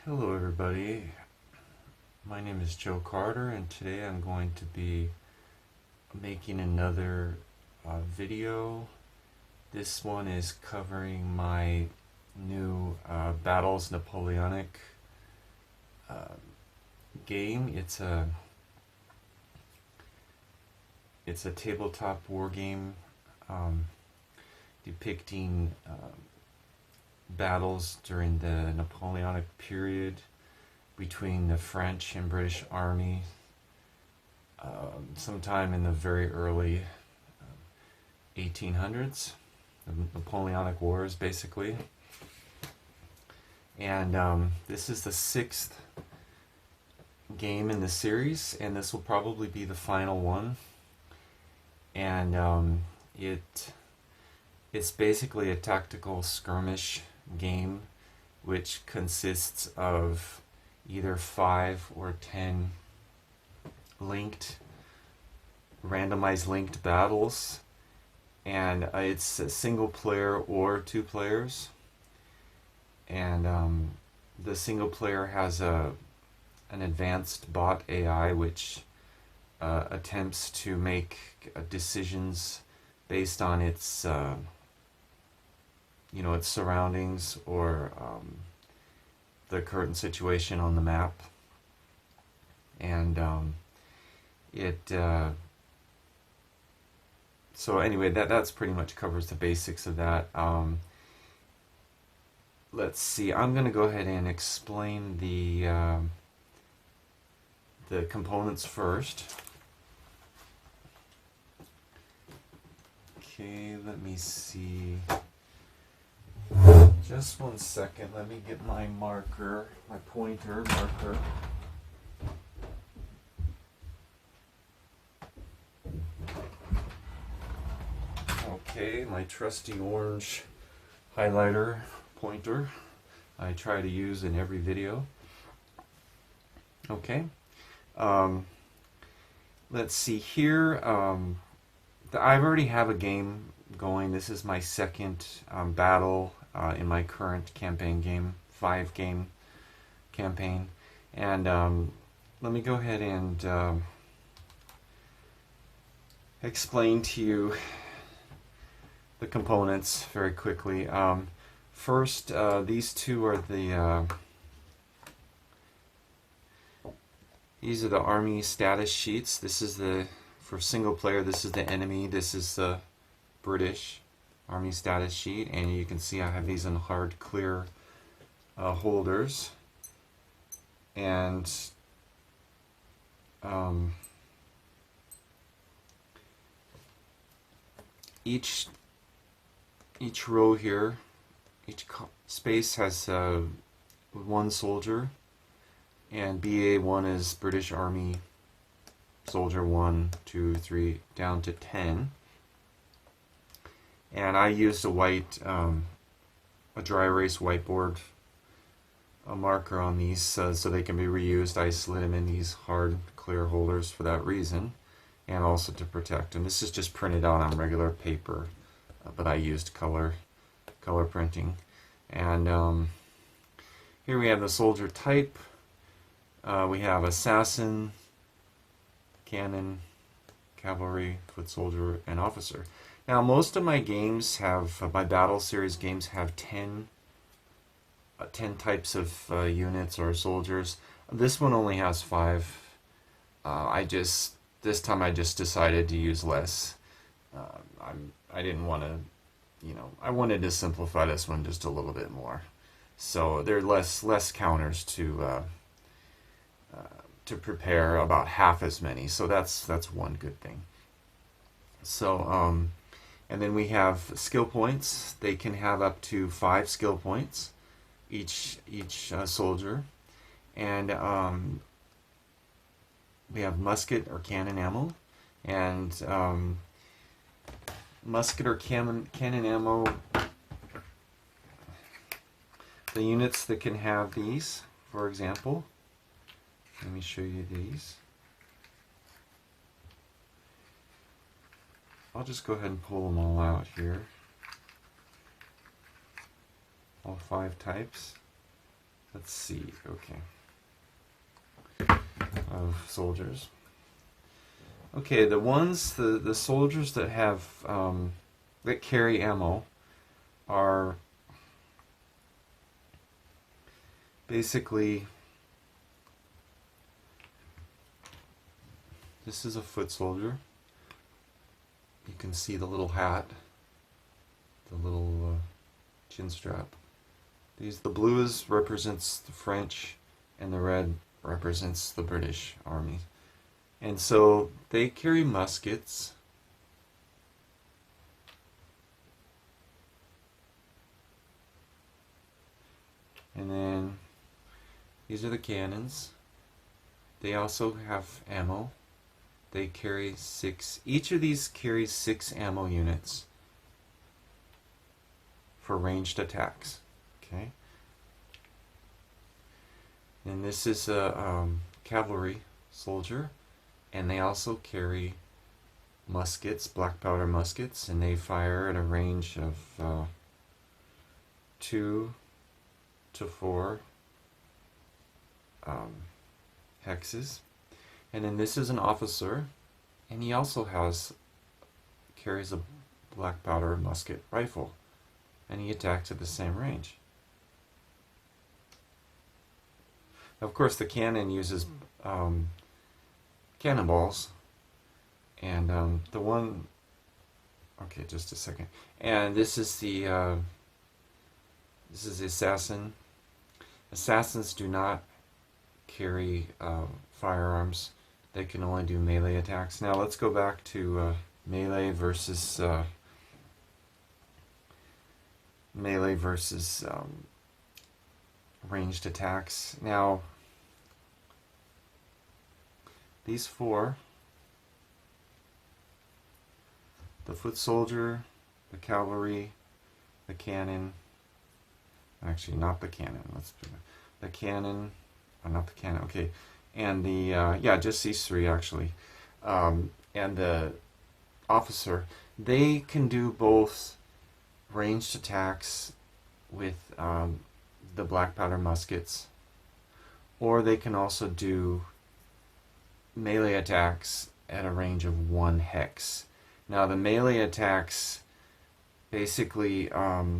Hello everybody, my name is Joe Carter and today I'm going to be making another video. This one is covering my new Battles Napoleonic game. It's a tabletop war game depicting battles during the Napoleonic period between the French and British army sometime in the very early 1800s, the Napoleonic Wars basically. And this is the 6th game in the series, and this will probably be the final one. And it's basically a tactical skirmish game which consists of either 5 or 10 randomized linked battles, and it's a single player or 2 players, and the single player has an advanced bot AI which attempts to make decisions based on its its surroundings or the current situation on the map. And so anyway, that's pretty much covers the basics of that. Let's see, I'm going to go ahead and explain the components first. Okay, let me see. Just 1 second, let me get my marker, my pointer marker. Okay, my trusty orange highlighter pointer I try to use in every video. Okay, let's see here. I already have a game going. This is my second battle in my current campaign game, 5-game campaign. And let me go ahead and explain to you the components very quickly. First, these two are these are the army status sheets. This is for single player, this is the enemy, this is the British army status sheet, and you can see I have these in hard clear holders. And each row here, each space has 1 soldier, and BA1 is British Army soldier 1, 2, 3, down to 10. And I used a dry erase whiteboard marker on these so they can be reused. I slid them in these hard clear holders for that reason, and also to protect them. This is just printed out on regular paper, but I used color printing. And here we have the soldier type. We have assassin, cannon, cavalry, foot soldier, and officer. Now, most of my games my battle series games have 10 types of units or soldiers. This one only has 5. This time I just decided to use less. I didn't want to, I wanted to simplify this one just a little bit more. So there are less counters to prepare, about half as many. So that's one good thing. So and then we have skill points. They can have up to 5 skill points each soldier. And we have musket or cannon ammo. And musket or cannon ammo, the units that can have these, for example, let me show you these. I'll just go ahead and pull them all out here. All 5 types. Let's see. Okay. Of soldiers. Okay, the soldiers that have that carry ammo are basically, this is a foot soldier. You can see the little hat, the little chin strap. The blue represents the French, and the red represents the British army. And so they carry muskets. And then these are the cannons. They also have ammo. They carry 6. Each of these carries 6 ammo units for ranged attacks. Okay. And this is a cavalry soldier. And they also carry muskets, black powder muskets, and they fire at a range of 2 to 4 hexes. And then this is an officer, and he also carries a black powder musket rifle, and he attacks at the same range. Of course, the cannon uses cannonballs, and the one, okay, just a second, and this is the assassin. Assassins do not carry firearms. They can only do melee attacks. Now let's go back to melee versus ranged attacks. Now these 4, the foot soldier, the cavalry, the cannon, actually not the cannon, let's do it. The cannon, not the cannon, okay, and the, yeah, just these 3 actually, and the officer, they can do both ranged attacks with the black powder muskets, or they can also do melee attacks at a range of 1 hex. Now the melee attacks, basically the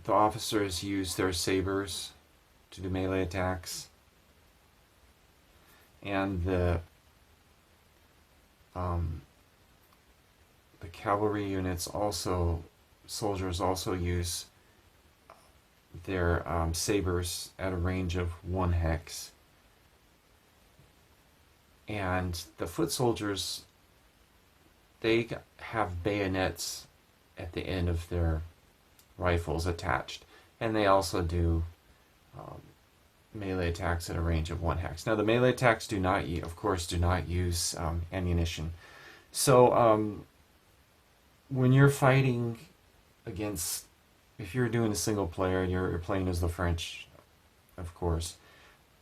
officers use their sabers to do melee attacks, and the cavalry units soldiers also use their sabers at a range of 1 hex. And the foot soldiers, they have bayonets at the end of their rifles attached, and they also do melee attacks at a range of 1 hex. Now the melee attacks do not use ammunition. So when you're fighting against, if you're doing a single player, you're playing as the French, of course,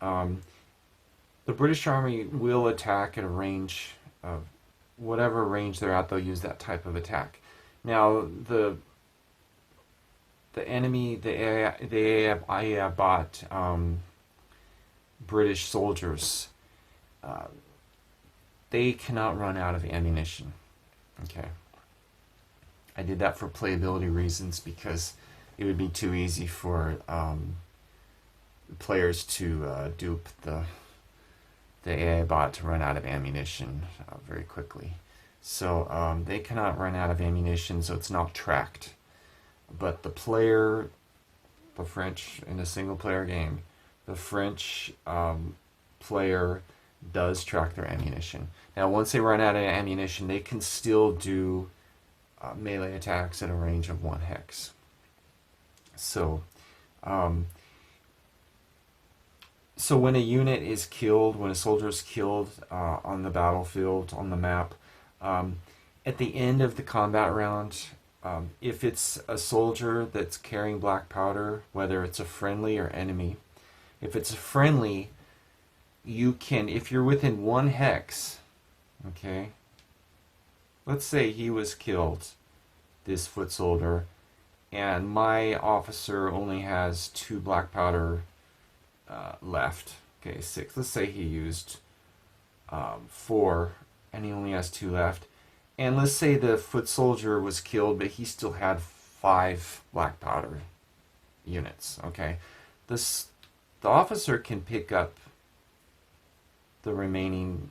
the British Army will attack at a range of whatever range they're at. They'll use that type of attack. Now the enemy, the AI bot British soldiers, they cannot run out of ammunition. Okay, I did that for playability reasons, because it would be too easy for players to dupe the AI bot to run out of ammunition very quickly. So they cannot run out of ammunition, so it's not tracked. But the French, in a single player game, the French player does track their ammunition. Now once they run out of ammunition, they can still do melee attacks at a range of 1 hex. So so when a unit is killed, when a soldier is killed on the battlefield, on the map, at the end of the combat round, if it's a soldier that's carrying black powder, whether it's a friendly or enemy, if it's a friendly, you can, if you're within 1 hex, okay, let's say he was killed, this foot soldier, and my officer only has 2 black powder left. Okay, 6. Let's say he used 4, and he only has 2 left. And let's say the foot soldier was killed, but he still had 5 black powder units. Okay, the officer can pick up the remaining,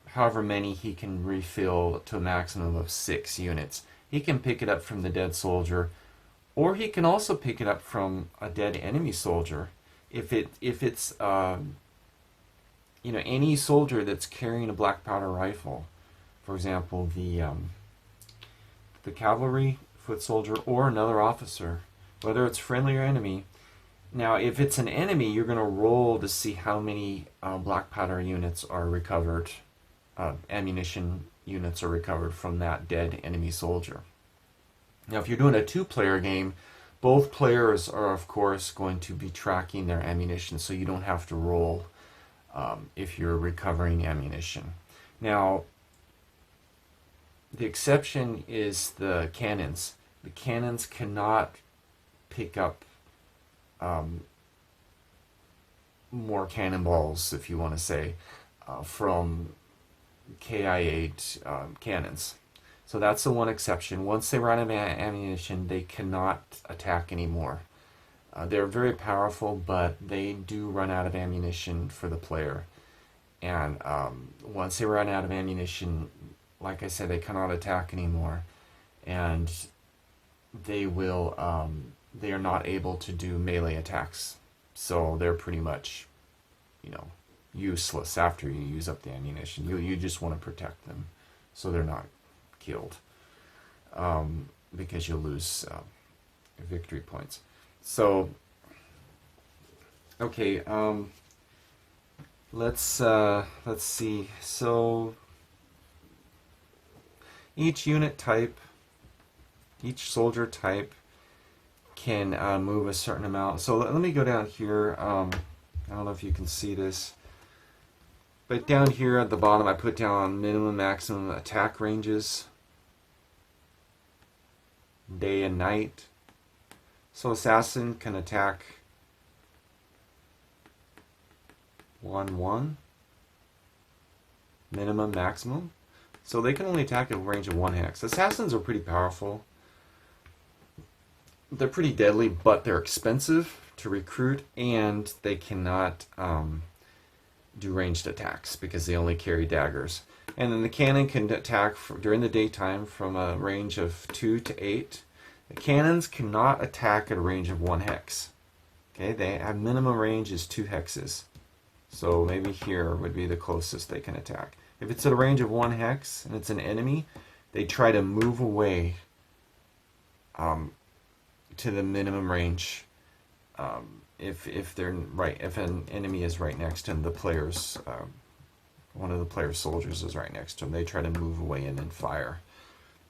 however many he can refill to a maximum of 6 units. He can pick it up from the dead soldier, or he can also pick it up from a dead enemy soldier. If it's any soldier that's carrying a black powder rifle, for example, the cavalry, foot soldier, or another officer, whether it's friendly or enemy. Now, if it's an enemy, you're going to roll to see how many black powder units are recovered, ammunition units are recovered from that dead enemy soldier. Now, if you're doing a 2-player game, both players are, of course, going to be tracking their ammunition, so you don't have to roll if you're recovering ammunition. Now, the exception is the cannons. The cannons cannot pick up more cannonballs, if you want to say, from KI-8 cannons. So that's the one exception. Once they run out of ammunition, they cannot attack anymore. They're very powerful, but they do run out of ammunition for the player. And once they run out of ammunition, like I said, they cannot attack anymore. And they will, they are not able to do melee attacks. So they're pretty much, useless after you use up the ammunition. You just want to protect them so they're not killed, because you'll lose victory points. So, okay, let's see. So each unit type, each soldier type can move a certain amount. So let me go down here. I don't know if you can see this, but down here at the bottom I put down minimum maximum attack ranges, day and night. So assassin can attack 1-1, minimum maximum. So they can only attack at a range of 1 hex. Assassins are pretty powerful. They're pretty deadly, but they're expensive to recruit, and they cannot do ranged attacks because they only carry daggers. And then the cannon can attack during the daytime from a range of 2 to 8. The cannons cannot attack at a range of 1 hex. Okay, they have minimum range is 2 hexes. So maybe here would be the closest they can attack. If it's at a range of 1 hex and it's an enemy, they try to move away to the minimum range. If they're right, if an enemy is right next to them, the players, one of the player's soldiers is right next to them, they try to move away and then fire.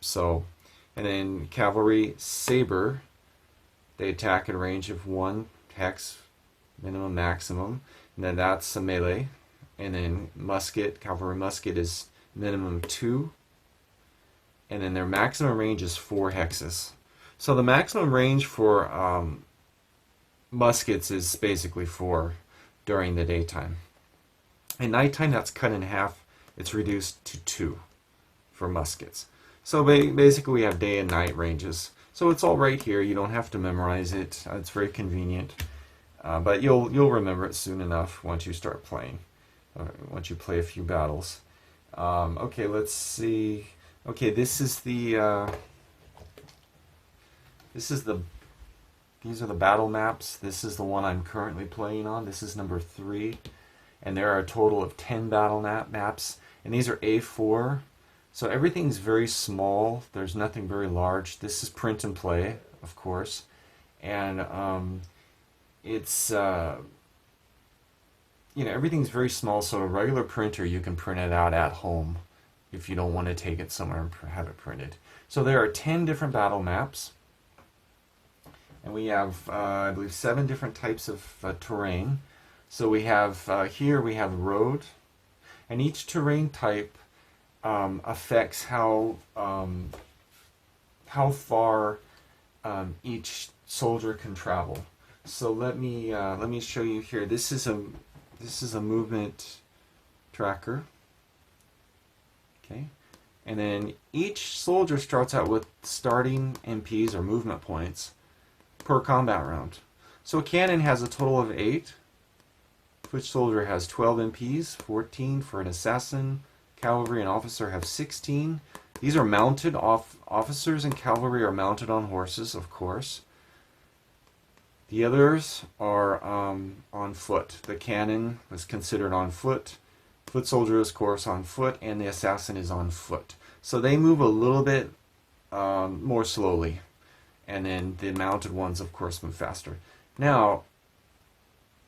So, and then cavalry, saber, they attack at a range of 1 hex, minimum maximum, and then that's a melee. And then musket, cavalry musket is minimum 2, and then their maximum range is 4 hexes. So the maximum range for muskets is basically 4 during the daytime. At nighttime, that's cut in half. It's reduced to 2 for muskets. So basically, we have day and night ranges. So it's all right here. You don't have to memorize it. It's very convenient, but you'll remember it soon enough once you start playing. Once you play a few battles. Okay, let's see. Okay, these are the battle maps. This is the one I'm currently playing on. This is number 3. And there are a total of 10 battle maps. And these are A4. So everything's very small. There's nothing very large. This is print and play, of course. And it's, everything's very small. So a regular printer, you can print it out at home if you don't want to take it somewhere and have it printed. So there are 10 different battle maps. And we have, I believe, 7 different types of terrain. So we have, here we have road. And each terrain type affects how far each soldier can travel. So let me show you here. This is a movement tracker. Okay, and then each soldier starts out with starting MPs or movement points per combat round. So a cannon has a total of 8. Foot soldier has 12 MPs, 14 for an assassin. Cavalry and officer have 16. These are mounted officers, and cavalry are mounted on horses, of course. The others are on foot. The cannon was considered on foot. Foot soldier is, of course, on foot, and the assassin is on foot. So they move a little bit more slowly. And then the mounted ones, of course, move faster. Now,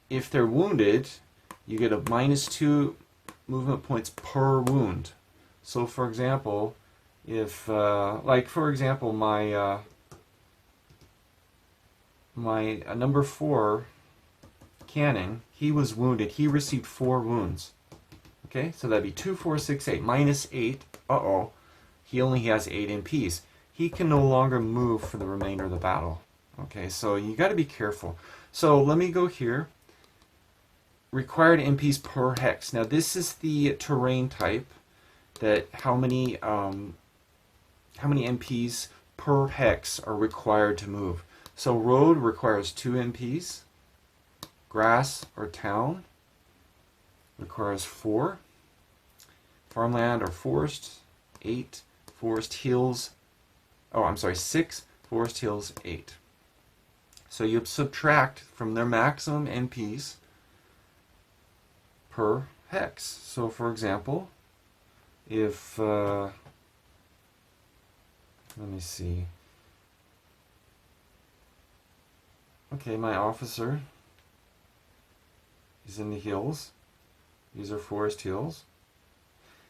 if they're wounded, you get a -2 movement points per wound. So, for example, if, my number 4 cannon, he was wounded. He received 4 wounds. Okay, so that'd be 2, 4, 6, 8. -8. Uh-oh. He only has 8 MPs. He can no longer move for the remainder of the battle. Okay, so you got to be careful. So let me go here. Required MPs per hex. Now this is the terrain type. That how many MPs per hex are required to move. So road requires 2 MPs. Grass or town requires 4. Farmland or forest, 8. Forest hills, 6. Forest hills, 8. So you subtract from their maximum MPs per hex. So for example, if, let me see. Okay, my officer is in the hills. These are forest hills.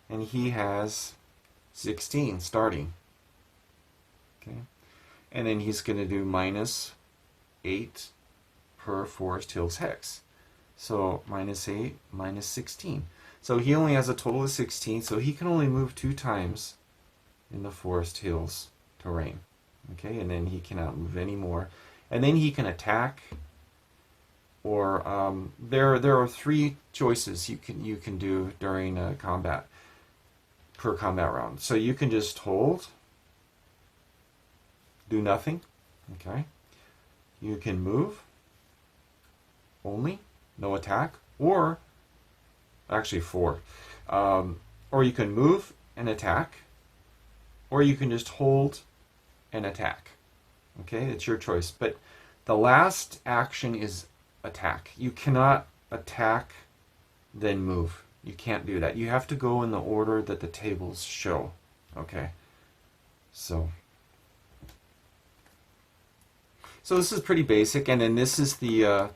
And he has 16 starting. Okay. And then he's going to do -8 per forest hills hex. So -8, -16. So he only has a total of 16, so he can only move 2 times in the forest hills terrain. Okay, and then he cannot move any more. And then he can attack, or there are 3 choices you can do during combat, per combat round. So you can just hold, do nothing. Okay, you can move only, no attack, or actually 4. Or you can move and attack, or you can just hold and attack. Okay, it's your choice. But the last action is attack. You cannot attack, then move. You can't do that. You have to go in the order that the tables show. Okay, so this is pretty basic. And then this is the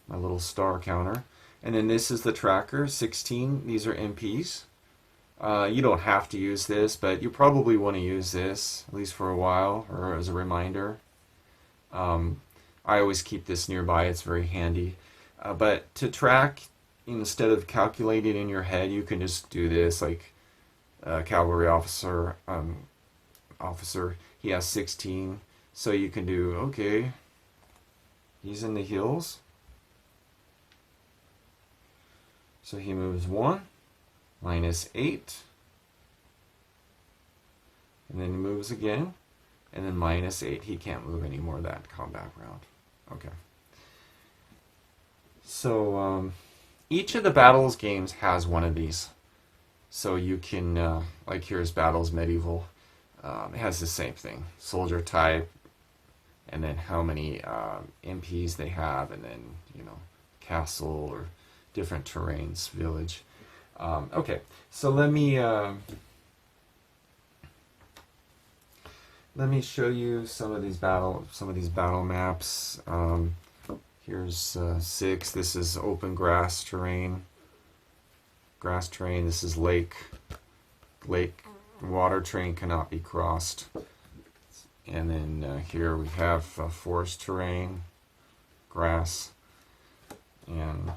my little star counter. And then this is the tracker, 16. These are MPs. You don't have to use this, but you probably want to use this, at least for a while, or as a reminder. I always keep this nearby. It's very handy. But to track, instead of calculating in your head, you can just do this, like cavalry officer, he has 16. So you can do, okay, he's in the hills. So he moves 1, -8, and then he moves again, and then -8. He can't move anymore that combat round. Okay. So each of the Battles games has one of these. So you can, like here's Battles Medieval. It has the same thing. Soldier type, and then how many MPs they have, and then, castle or different terrains, village. Okay, so let me show you some of these battle maps. Here's 6. This is open grass terrain. This is lake. Water terrain cannot be crossed. And then here we have forest terrain, grass, and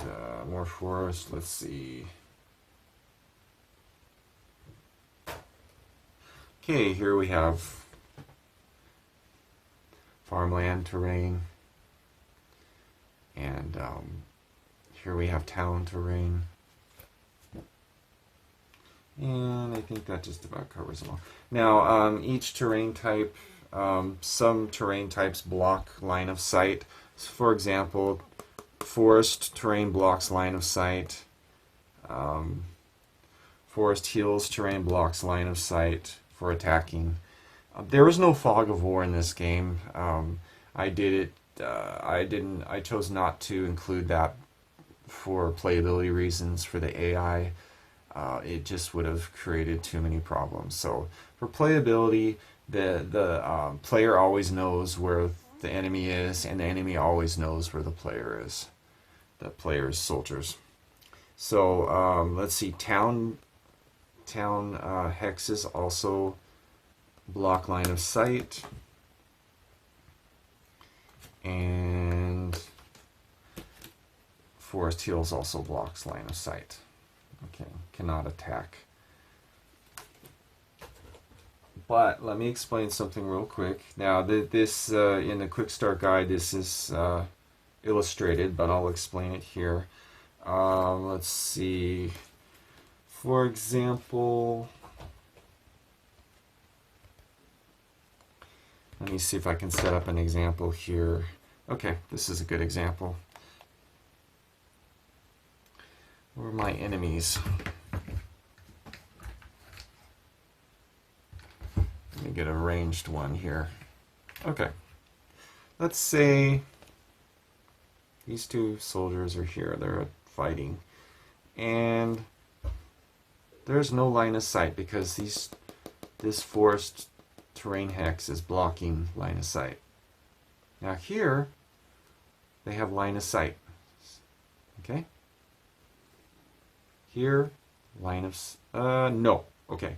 more forest. Let's see. Okay, here we have farmland terrain. And here we have town terrain. And I think that just about covers them all. Now, each terrain type, some terrain types block line of sight. So for example, forest terrain blocks line of sight. Forest hills terrain blocks line of sight for attacking. There is no fog of war in this game. I did it. I chose not to include that for playability reasons for the AI. It just would have created too many problems. So for playability, the player always knows where the enemy is, and the enemy always knows where the player is. The player's soldiers. So let's see. Town hexes also block line of sight, and forest hills also blocks line of sight. Okay, cannot attack. But let me explain something real quick. Now, this in the quick start guide, this is illustrated, but I'll explain it here. Let's see. For example, let me see if I can set up an example here. Okay, this is a good example. Where are my enemies? Let me get a ranged one here. Okay. Let's say these two soldiers are here. They're fighting. And there's no line of sight because this forest terrain hex is blocking line of sight. Now here, they have line of sight. Okay? Here, line of no. Okay.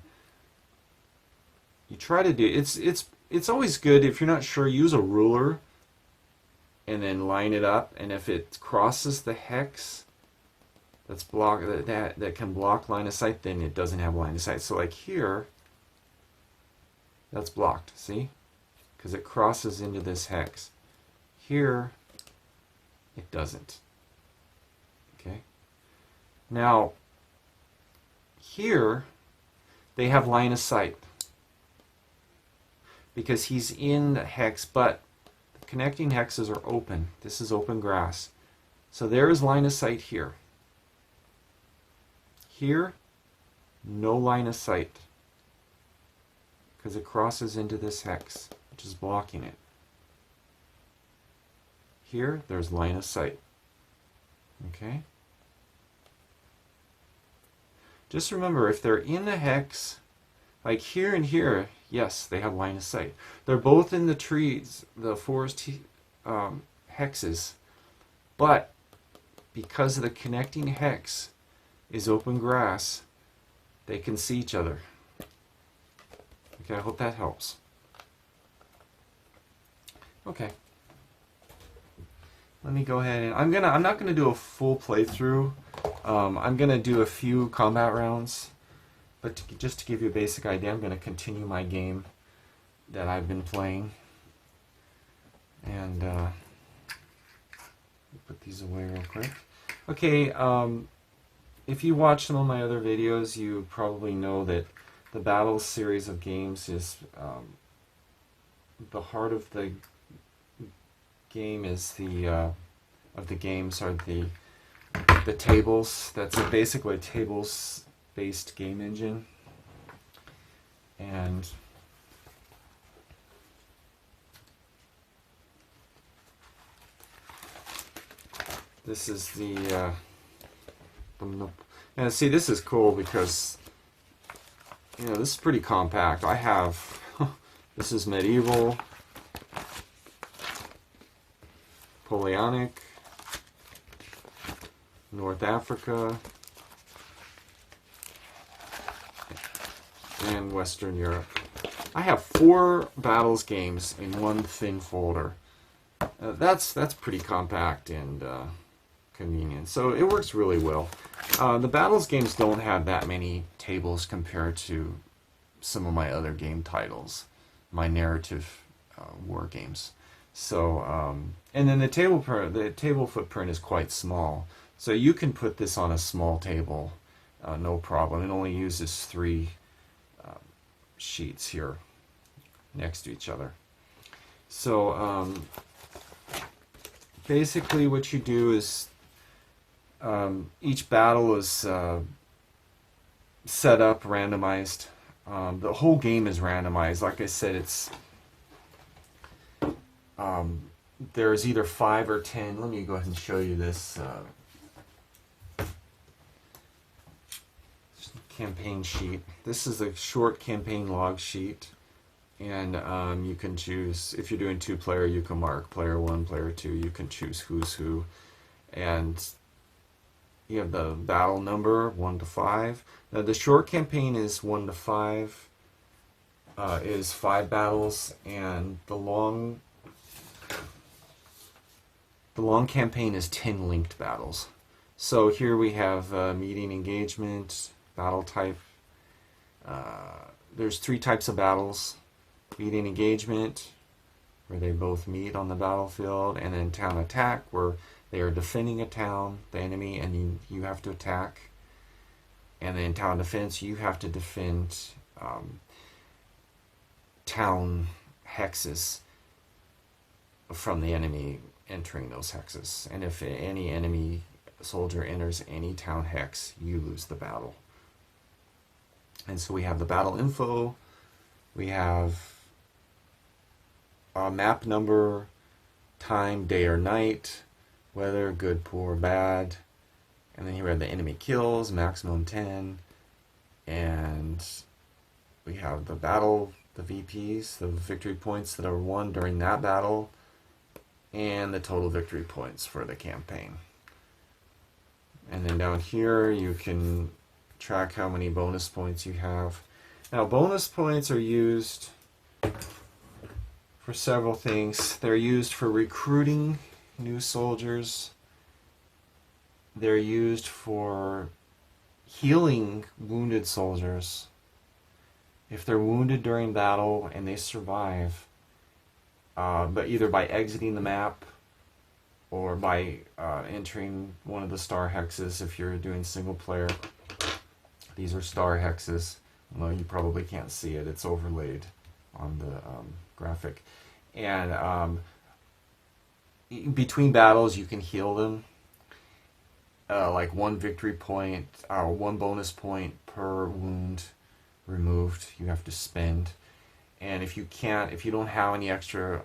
You try to do it's always good if you're not sure, use a ruler and then line it up, and if it crosses the hex that's that can block line of sight, then it doesn't have line of sight. So like here, that's blocked, see? Because it crosses into this hex. Here, it doesn't. Okay? Now, here, they have line of sight because he's in the hex, but the connecting hexes are open. This is open grass. So there is line of sight here. Here, no line of sight because it crosses into this hex, which is blocking it. Here, there's line of sight. Okay? Just remember, if they're in the hex, like here and here, yes, they have line of sight. They're both in the trees, the forest hexes, but because the connecting hex is open grass, they can see each other. Okay, I hope that helps. Okay. Let me go ahead and I'm not gonna do a full playthrough. I'm gonna do a few combat rounds, but just to give you a basic idea, I'm gonna continue my game that I've been playing. And put these away real quick. Okay, if you watch some of my other videos, you probably know that the Battles series of games is the heart of the game is of the games are the tables. That's basically a tables-based game engine, and this is and see, this is cool because this is pretty compact. I have this is medieval, Napoleonic, North Africa, and Western Europe. I have 4 Battles games in one thin folder. That's pretty compact and convenient. So it works really well. The Battles games don't have that many tables compared to some of my other game titles, my narrative war games. So, and then the table footprint is quite small. So you can put this on a small table, no problem. It only uses 3 sheets here next to each other. So basically what you do is each battle is set up, randomized. The whole game is randomized. Like I said, it's there's either 5 or 10. Let me go ahead and show you this campaign sheet. This is a short campaign log sheet, and you can choose, if you're doing 2-player, you can mark player 1, player 2. You can choose who's who, and you have the battle number 1 to 5. Now the short campaign is 1 to 5, is 5 battles, and the long campaign is 10 linked battles. So here we have meeting engagement, battle type. There's 3 types of battles: meeting engagement, where they both meet on the battlefield, and then town attack, where they are defending a town, the enemy, and you have to attack. And then town defense, you have to defend town hexes from the enemy entering those hexes. And if any enemy soldier enters any town hex, you lose the battle. And so we have the battle info, we have map number, time, day or night, weather, good, poor, bad, and then here we have the enemy kills, maximum 10, and we have the battle, the VPs, the victory points that are won during that battle, and the total victory points for the campaign. And then down here you can track how many bonus points you have. Now bonus points are used for several things. They're used for recruiting new soldiers. They're used for healing wounded soldiers. If they're wounded during battle and they survive, but either by exiting the map or by entering one of the star hexes, if you're doing single player. These are star hexes. Well, you probably can't see it. It's overlaid on the graphic. And between battles, you can heal them. Like 1 victory point, 1 bonus point per wound removed. You have to spend. And if you don't have any extra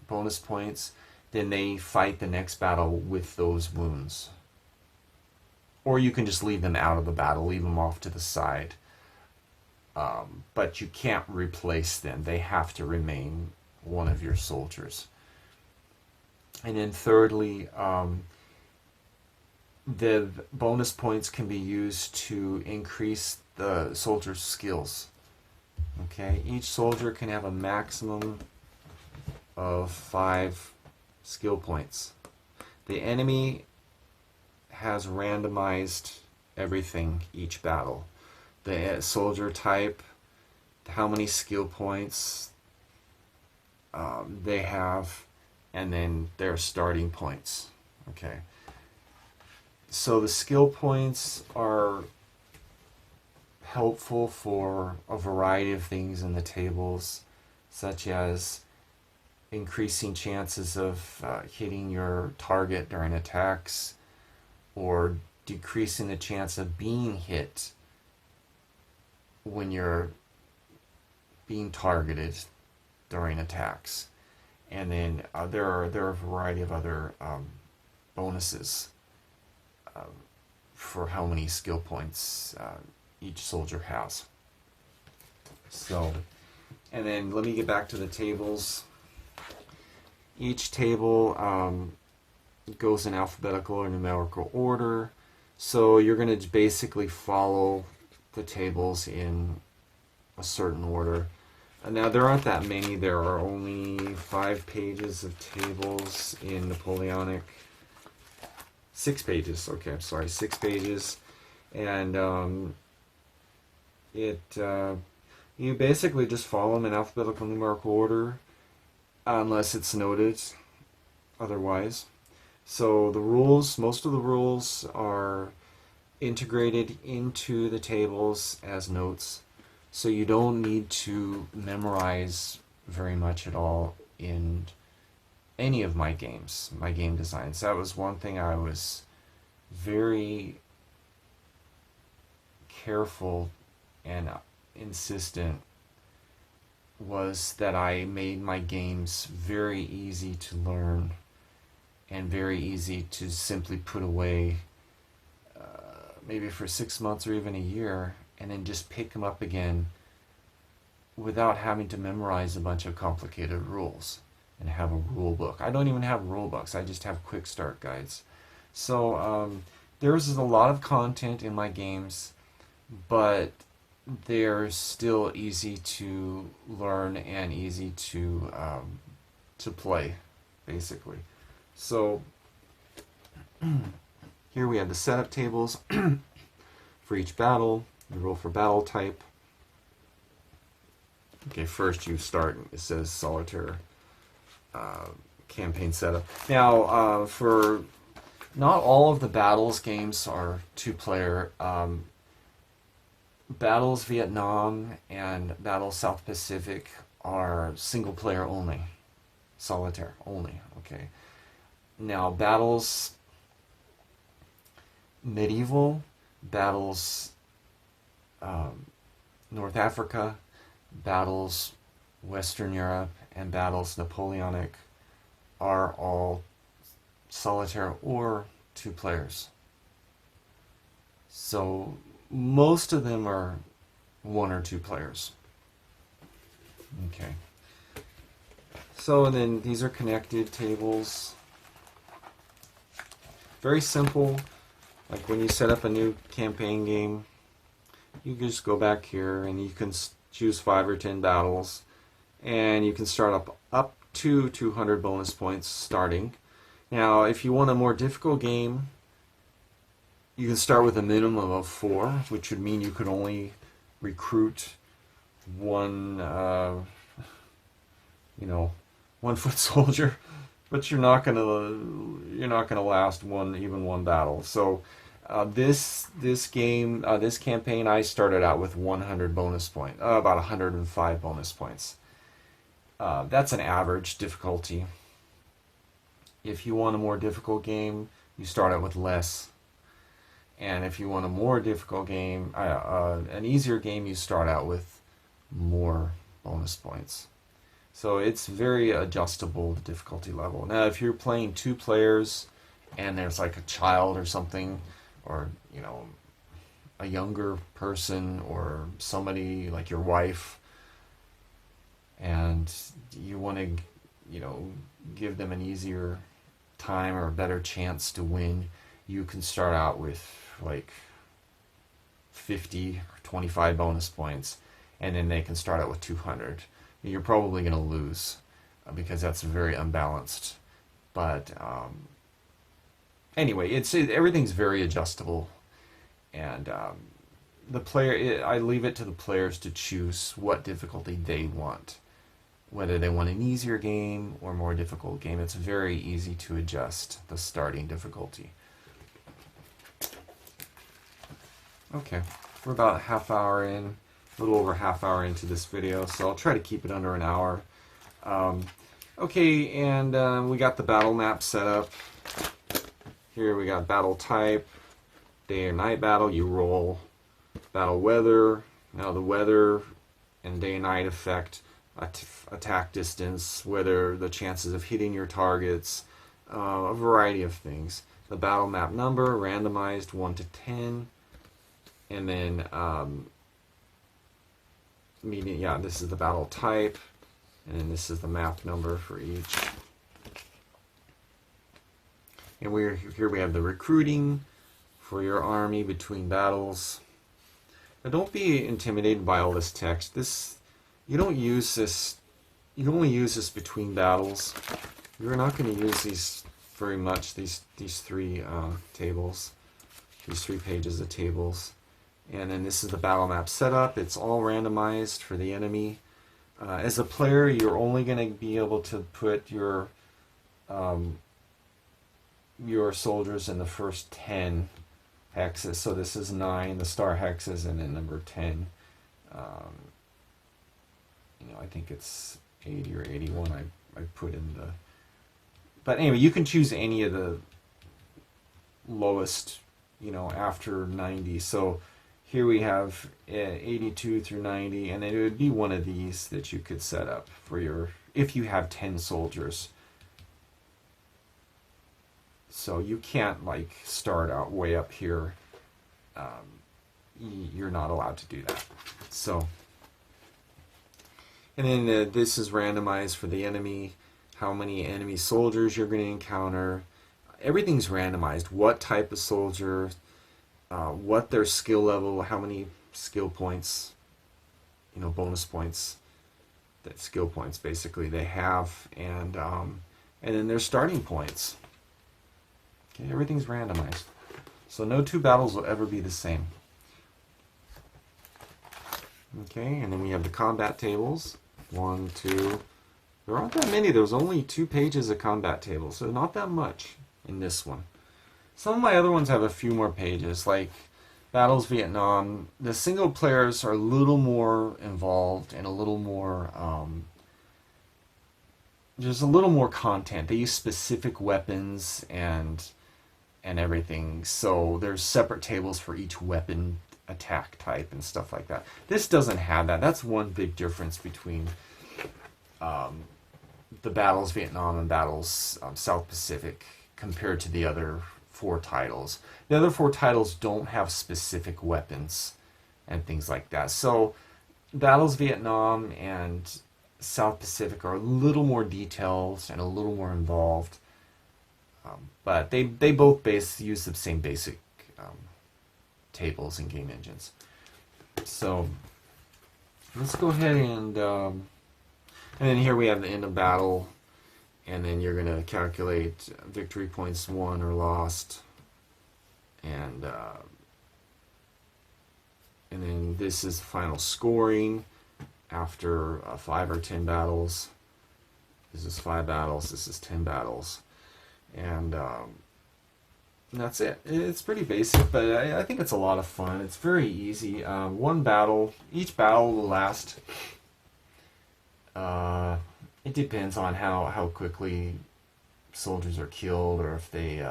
bonus points, then they fight the next battle with those wounds. Or you can just leave them out of the battle, leave them off to the side. But you can't replace them. They have to remain one of your soldiers. And then thirdly, the bonus points can be used to increase the soldier's skills. Okay, each soldier can have a maximum of 5 skill points. The enemy has randomized everything each battle. The soldier type, how many skill points they have, and then their starting points. Okay. So the skill points are helpful for a variety of things in the tables, such as increasing chances of hitting your target during attacks, or decreasing the chance of being hit when you're being targeted during attacks. And then there are a variety of other bonuses for how many skill points each soldier has. So, and then let me get back to the tables. Each table goes in alphabetical or numerical order. So you're going to basically follow the tables in a certain order. Now there aren't that many. There are only 5 pages of tables in Napoleonic. 6 pages. Okay, I'm sorry, 6 pages. And you basically just follow them in alphabetical numerical order. unless it's noted otherwise. So the rules, most of the rules are integrated into the tables as notes, so you don't need to memorize very much at all in any of my games, my game designs. That was one thing I was very careful and insistent, was that I made my games very easy to learn and very easy to simply put away, maybe for 6 months or even a year, and then just pick them up again without having to memorize a bunch of complicated rules and have a rule book. I don't even have rule books, I just have quick start guides. So there's a lot of content in my games, but they're still easy to learn and easy to play, basically. So here we have the setup tables for each battle. You roll for battle type. Okay, first you start, it says solitaire campaign setup. Now, for not all of the battles games are two-player. Battles Vietnam and Battles South Pacific are single-player only, solitaire only. Okay. Now, Battles Medieval, Battles North Africa, Battles Western Europe, and Battles Napoleonic are all solitaire or two players. So most of them are one or two players. Okay. So then these are connected tables. Very simple. Like when you set up a new campaign game, you just go back here and you can choose 5 or 10 battles, and you can start up to 200 bonus points starting. Now, if you want a more difficult game, you can start with a minimum of 4, which would mean you could only recruit one, 1 foot soldier, but you're not gonna last even one battle. So this campaign, I started out with 100 bonus points, about 105 bonus points. That's an average difficulty. If you want a more difficult game, you start out with less. And if you want a more difficult game, an easier game, you start out with more bonus points. So it's very adjustable, the difficulty level. Now, if you're playing 2 players and there's like a child or something, or a younger person or somebody like your wife, and you want to give them an easier time or a better chance to win, you can start out with like 50 or 25 bonus points, and then they can start out with 200. You're probably going to lose because that's very unbalanced. But anyway, everything's very adjustable, and I leave it to the players to choose what difficulty they want, whether they want an easier game or a more difficult game. It's very easy to adjust the starting difficulty. Okay, we're about a little over half hour into this video, so I'll try to keep it under an hour. Okay, and we got the battle map set up. Here we got battle type, day or night battle, you roll. Battle weather, now the weather and day and night affect attack distance, whether the chances of hitting your targets, a variety of things. The battle map number, randomized 1 to 10, and then this is the battle type, and then this is the map number for each. And here we have the recruiting for your army between battles. Now, don't be intimidated by all this text. You don't use this. You only use this between battles. You're not going to use these very much. These 3 tables, these 3 pages of tables. And then this is the battle map setup. It's all randomized for the enemy. As a player, you're only going to be able to put um, your soldiers in the first 10 hexes. So this is 9, the star hexes, and then number 10. Um, I think it's 80 or 81 I put in the... But anyway, you can choose any of the lowest, after 90. So here we have 82 through 90, and it would be one of these that you could set up for your, if you have 10 soldiers. So you can't like start out way up here. You're not allowed to do that. So, and then this is randomized for the enemy, how many enemy soldiers you're going to encounter. Everything's randomized. What type of soldier, what their skill level, how many skill points, bonus points, that skill points basically they have, and then their starting points. Okay, everything's randomized. So no two battles will ever be the same. Okay, and then we have the combat tables. 1, 2. There aren't that many. There's only 2 pages of combat tables, so not that much in this one. Some of my other ones have a few more pages, like Battles Vietnam. The single players are a little more involved and a little more... there's a little more content. They use specific weapons and everything, so there's separate tables for each weapon attack type and stuff like that. This doesn't have that. That's one big difference between the Battles Vietnam and Battles South Pacific compared to the other 4 titles. The other 4 titles don't have specific weapons and things like that. So Battles Vietnam and South Pacific are a little more detailed and a little more involved. But they both use the same basic tables and game engines. So let's go ahead and then here we have the end of battle, and then you're going to calculate victory points won or lost, and then this is final scoring after 5 or 10 battles. This is 5 battles. This is 10 battles. And that's it. It's pretty basic, but I think it's a lot of fun. It's very easy. One battle, each battle will last. It depends on how quickly soldiers are killed, or if they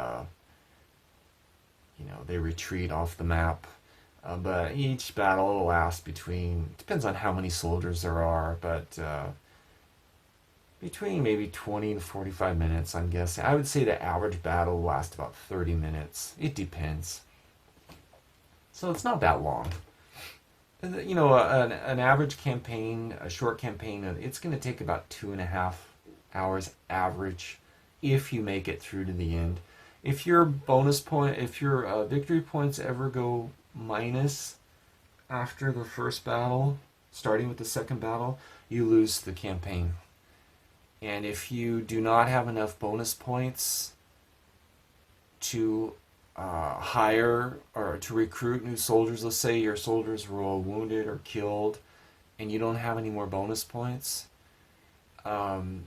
they retreat off the map. But each battle will last depends on how many soldiers there are, but between maybe 20 to 45 minutes, I'm guessing. I would say the average battle will last about 30 minutes. It depends. So it's not that long. An average campaign, a short campaign, it's going to take about 2.5 hours average if you make it through to the end. If your victory points ever go minus after the first battle, starting with the second battle, you lose the campaign. And if you do not have enough bonus points to hire or to recruit new soldiers, let's say your soldiers were all wounded or killed, and you don't have any more bonus points, the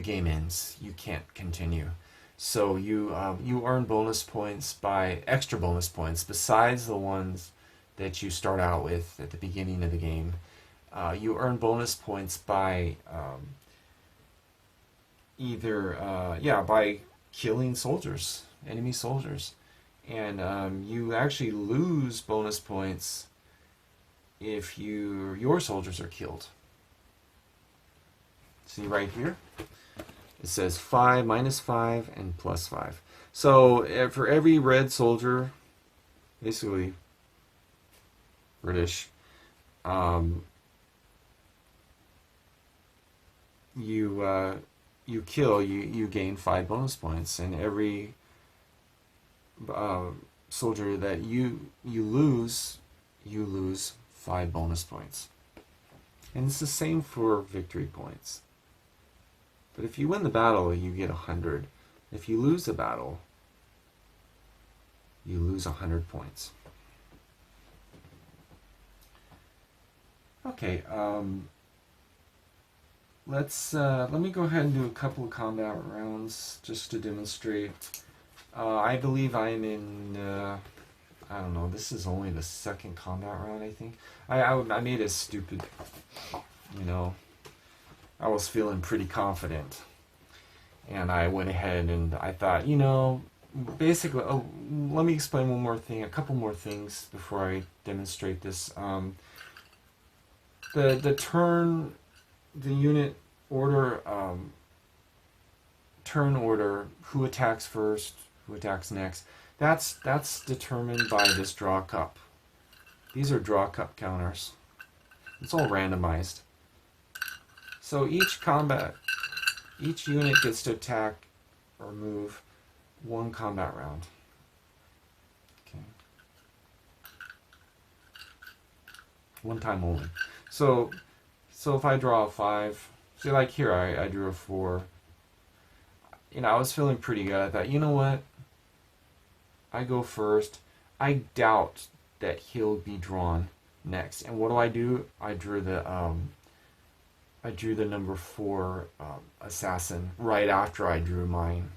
game ends. You can't continue. So you earn bonus points extra bonus points besides the ones that you start out with at the beginning of the game. You earn bonus points by by killing soldiers, enemy soldiers, and you actually lose bonus points if your soldiers are killed. See right here, it says 5, -5, and +5. So for every red soldier, basically British, you kill, you gain 5 bonus points, and every soldier that you lose 5 bonus points. And it's the same for victory points. But if you win the battle, you get 100. If you lose the battle, you lose 100 points. Okay, let me go ahead and do a couple of combat rounds just to demonstrate. I believe I'm in, I don't know, this is only the second combat round, I think. I made it stupid, you know. I was feeling pretty confident. And I went ahead and I thought, you know, basically, let me explain one more thing, a couple more things before I demonstrate this. The turn, the unit order, turn order, who attacks first, who attacks next, that's determined by this draw cup. These are draw cup counters. It's all randomized. So each unit gets to attack or move one combat round. Okay. One time only. So if I draw a 5, see, like here, I drew a 4. You know, I was feeling pretty good. I thought, you know what? I go first. I doubt that he'll be drawn next. And what do? I drew the number 4 assassin right after I drew mine,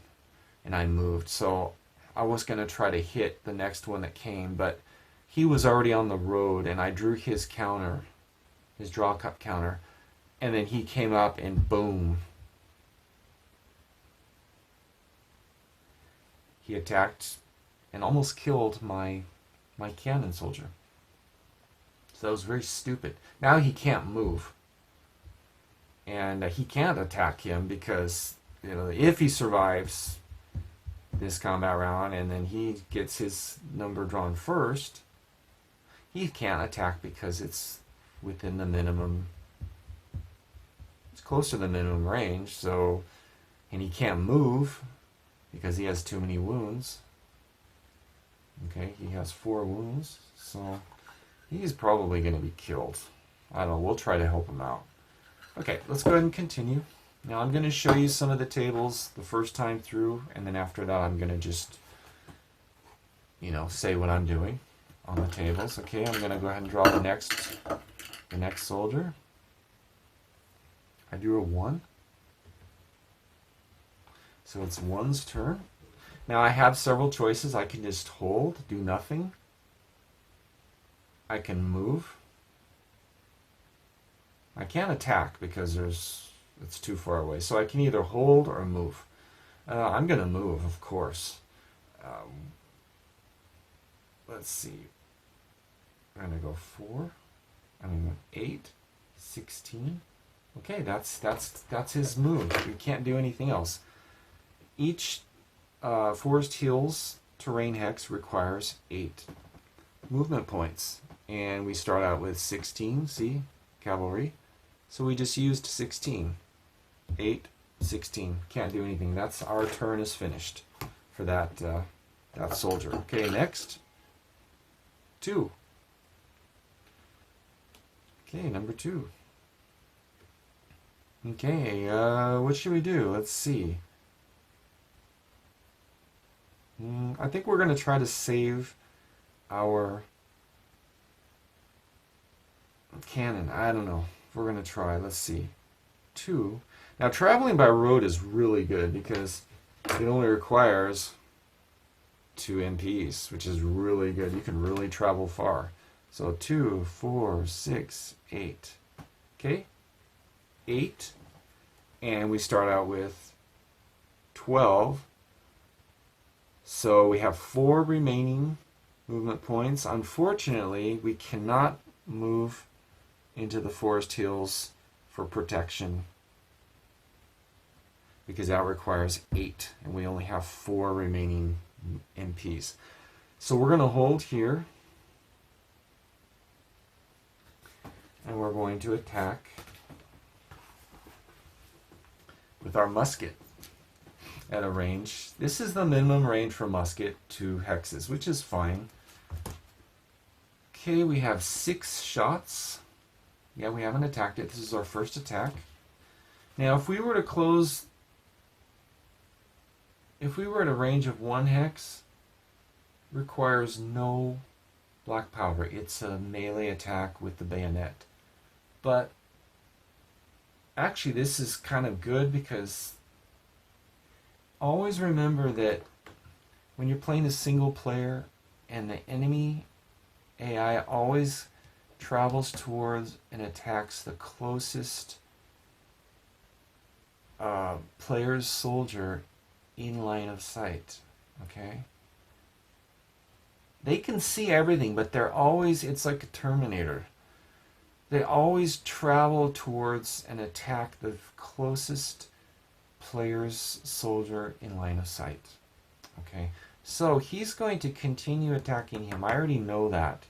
and I moved. So I was gonna try to hit the next one that came, but he was already on the road, and I drew his counter, his draw cup counter, and then he came up and boom, he attacked and almost killed my cannon soldier. So that was very stupid. Now he can't move, and he can't attack him because, you know, if he survives this combat round and then he gets his number drawn first, he can't attack because it's within the minimum, it's close to the minimum range. So, and he can't move because he has too many wounds. Okay, he has 4 wounds, so he's probably going to be killed. I don't know, we'll try to help him out. Okay, let's go ahead and continue. Now I'm going to show you some of the tables the first time through, and then after that I'm going to just, you know, say what I'm doing on the tables. Okay, I'm going to go ahead and draw the next soldier. I drew a 1. So it's 1's turn. Now I have several choices. I can just hold, do nothing. I can move. I can't attack because it's too far away. So I can either hold or move. I'm going to move, of course. Let's see. I'm going to go 4. I'm going to go 8, 16. Okay, that's his move. We can't do anything else. Each Forest Hills terrain hex requires 8 movement points. And we start out with 16, see? Cavalry. So we just used 16. 8, 16. Can't do anything. That's our turn is finished for that soldier. Okay, next. 2. Okay, number 2. Okay, what should we do? Let's see. I think we're going to try to save our cannon. I don't know. We're going to try. Let's see. 2. Now, traveling by road is really good because it only requires 2 MPs, which is really good. You can really travel far. So 2, 4, 6, 8. Okay? 8. And we start out with 12. So we have 4 remaining movement points. Unfortunately, we cannot move into the Forest Hills for protection because that requires 8, and we only have 4 remaining MPs. So we're going to hold here, and we're going to attack with our musket at a range. This is the minimum range for musket, 2 hexes, which is fine. Okay, we have 6 shots. Yeah, we haven't attacked it. This is our first attack. Now, if we were to close, if we were at a range of 1 hex, requires no black powder. It's a melee attack with the bayonet. But actually, this is kind of good because always remember that when you're playing a single player and the enemy AI always travels towards and attacks the closest player's soldier in line of sight. Okay? They can see everything, but they're always, it's like a Terminator. They always travel towards and attack the closest player's soldier in line of sight. Okay? So he's going to continue attacking him. I already know that.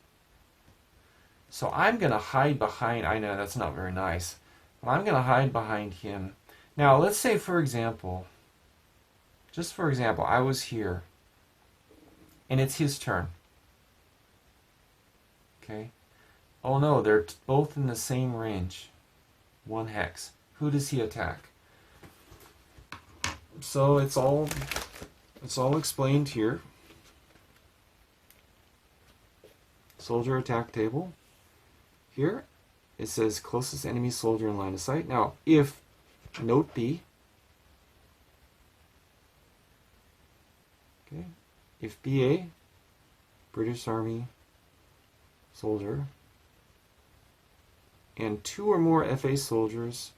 So I'm going to hide behind, I know that's not very nice, but I'm going to hide behind him. Now, let's say, for example, just for example, I was here, and it's his turn. Okay? Oh no, they're both in the same range. 1 hex. Who does he attack? So it's all explained here. Soldier attack table. Here, it says closest enemy soldier in line of sight. Now, if, note B, okay, if BA, British Army soldier, and 2 or more FA soldiers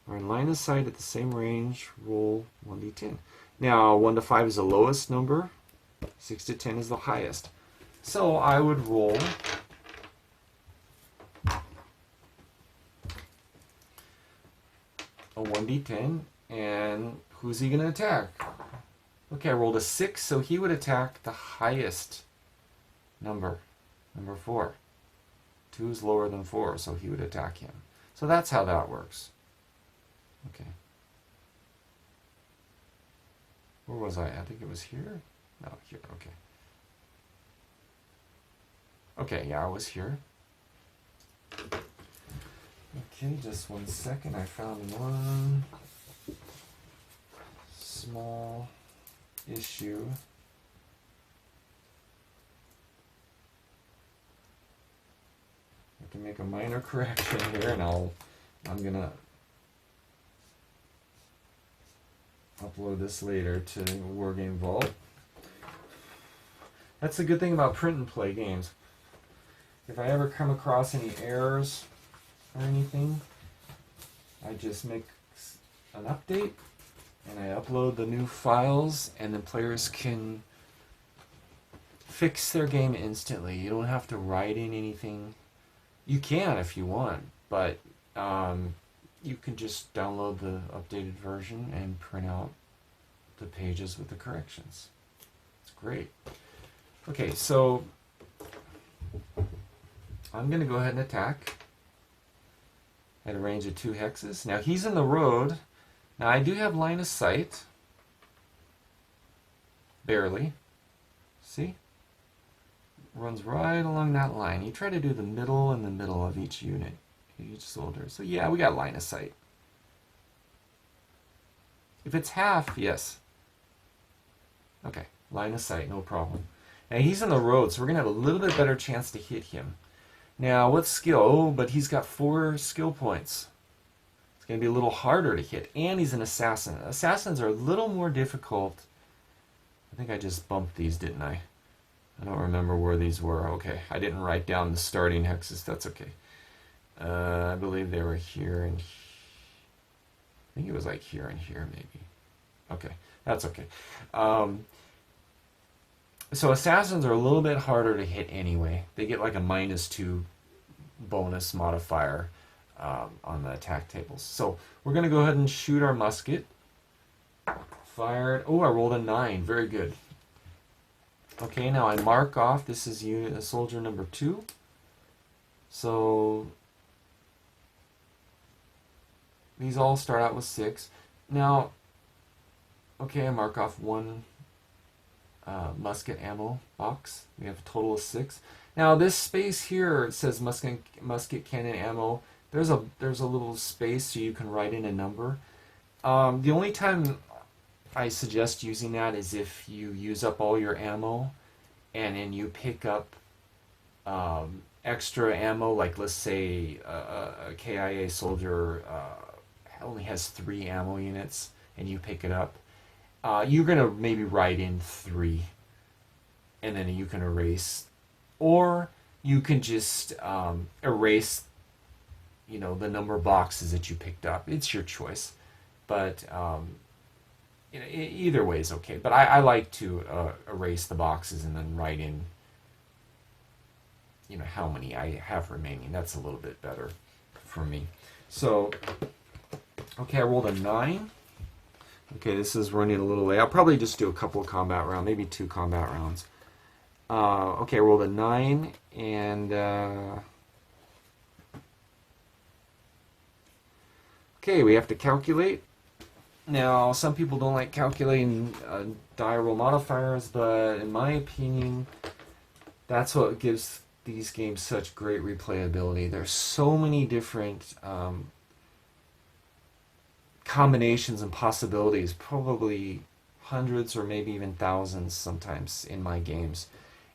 are in line of sight at the same range, roll 1d10. Now, 1 to 5 is the lowest number, 6 to 10 is the highest. So I would roll a 1d10, and who's he going to attack? Okay, I rolled a 6, so he would attack the highest number, number 4. 2 is lower than 4, so he would attack him. So that's how that works. Okay. Where was I? I think it was here? No, here, okay. Okay, yeah, I was here. Okay, just 1 second. I found one small issue. I can make a minor correction here, and I'm gonna upload this later to Wargame Vault. That's the good thing about print and play games. If I ever come across any errors or anything, I just make an update and I upload the new files, and then players can fix their game instantly. You don't have to write in anything. You can if you want, but you can just download the updated version and print out the pages with the corrections. It's great. Okay, so I'm going to go ahead and attack at a range of 2 hexes. Now he's in the road. Now I do have line of sight. Barely. See? Runs right along that line. You try to do the middle and the middle of each unit, each soldier. So yeah, we got line of sight. If it's half, yes. Okay, line of sight, no problem. Now he's in the road, so we're going to have a little bit better chance to hit him. Now, what skill? Oh, but he's got 4 skill points. It's going to be a little harder to hit. And he's an assassin. Assassins are a little more difficult. I think I just bumped these, didn't I? I don't remember where these were. Okay, I didn't write down the starting hexes. That's okay. I believe they were here and I think it was like here and here, maybe. Okay, that's okay. So assassins are a little bit harder to hit anyway. They get like a -2 bonus modifier on the attack tables. So we're going to go ahead and shoot our musket. Fired. Oh, I rolled a 9. Very good. Okay, now I mark off. This is unit soldier number 2. So these all start out with 6. Now, okay, I mark off 1 musket ammo box. We have a total of 6. Now this space here, it says musket cannon ammo. There's a little space so you can write in a number. The only time I suggest using that is if you use up all your ammo and then you pick up extra ammo, like let's say a KIA soldier only has 3 ammo units and you pick it up, you're going to maybe write in 3 and then you can erase. Or you can just erase, the number of boxes that you picked up. It's your choice. But either way is okay. But I like to erase the boxes and then write in, how many I have remaining. That's a little bit better for me. So, okay, I rolled a 9. Okay, this is running a little late. I'll probably just do a couple of combat rounds, maybe 2 combat rounds. Okay, I rolled a 9, and okay, we have to calculate. Now, some people don't like calculating die roll modifiers, but in my opinion, that's what gives these games such great replayability. There's so many different combinations and possibilities, probably hundreds or maybe even thousands sometimes in my games.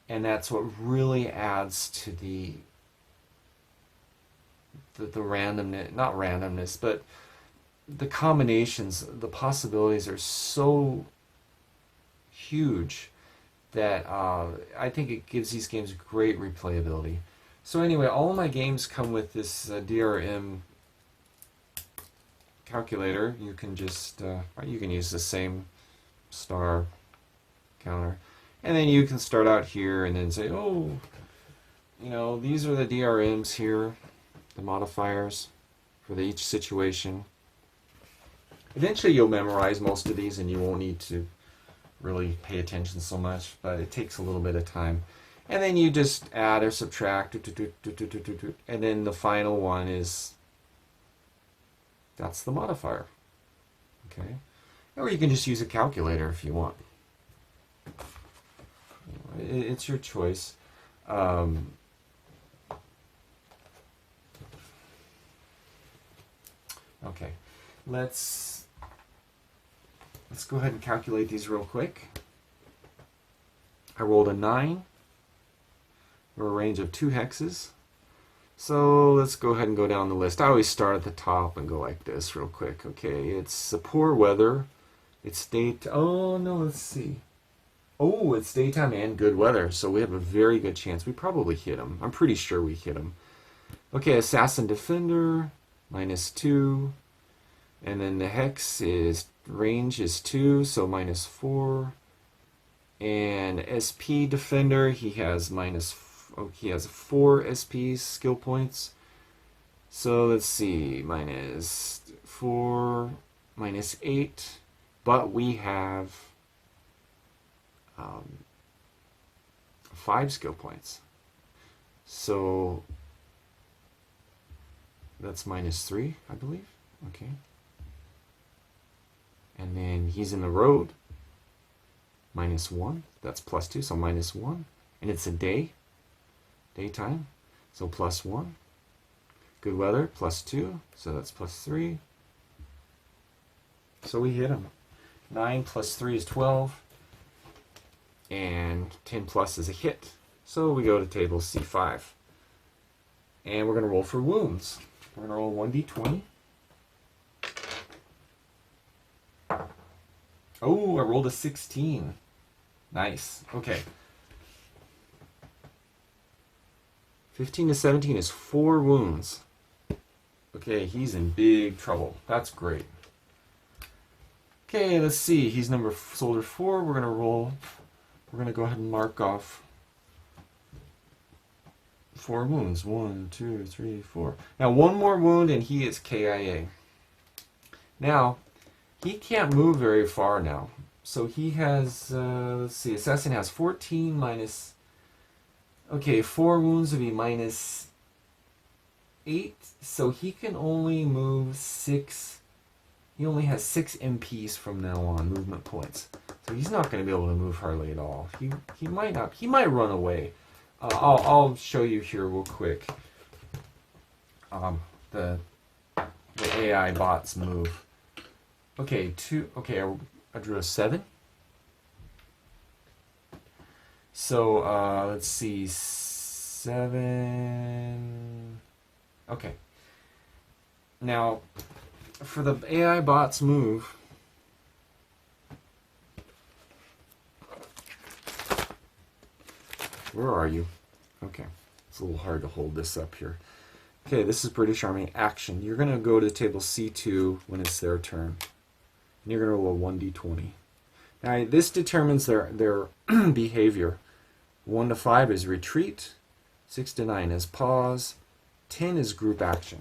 And that's what really adds to the randomness, not randomness, but the combinations, the possibilities are so huge that I think it gives these games great replayability. So anyway, all of my games come with this DRM calculator. You can just you can use the same star counter, and then you can start out here and then say, oh, these are the DRMs here, the modifiers for each situation. Eventually you'll memorize most of these and you won't need to really pay attention so much, but it takes a little bit of time. And then you just add or subtract, and then the final one is, that's the modifier. Okay? Or you can just use a calculator if you want. It's your choice. Okay, let's go ahead and calculate these real quick. I rolled a 9 for a range of 2 hexes. So let's go ahead and go down the list. I always start at the top and go like this real quick. Okay, it's poor weather. It's oh no, let's see. Oh, it's daytime and good weather. So we have a very good chance. We probably hit him. I'm pretty sure we hit him. Okay, assassin defender, -2. And then the hex range is 2, so -4. And SP defender, he has he has 4 SP skill points. So let's see, -4, -8. But we have 5 skill points. So that's -3, I believe. Okay. And then he's in the road, -1. That's +2, so -1. And it's a daytime, so +1. Good weather, +2, so that's +3. So we hit him. 9 + 3 is 12. And 10 plus is a hit. So we go to table C5. And we're going to roll for wounds. We're going to roll 1d20. Oh, I rolled a 16. Nice. Okay. 15 to 17 is 4 wounds. Okay, he's in big trouble. That's great. Okay, let's see. He's soldier 4. We're going to roll. We're going to go ahead and mark off 4 wounds. 1, 2, 3, 4. Now, 1 more wound and he is KIA. Now, he can't move very far now. So he has, let's see, assassin has 14 minus, okay, 4 wounds would be -8. So he can only move 6, he only has 6 MPs from now on, movement points. So he's not going to be able to move hardly at all. He might not, he might run away. I'll show you here real quick. The AI bots move. Okay, I drew a 7. So let's see, 7. Okay. Now, for the AI bot's move, where are you? Okay. It's a little hard to hold this up here. Okay, this is British Army action. You're going to go to table C2 when it's their turn. And you're going to roll a 1d20. Now, this determines their behavior. 1 to 5 is retreat. 6 to 9 is pause. 10 is group action.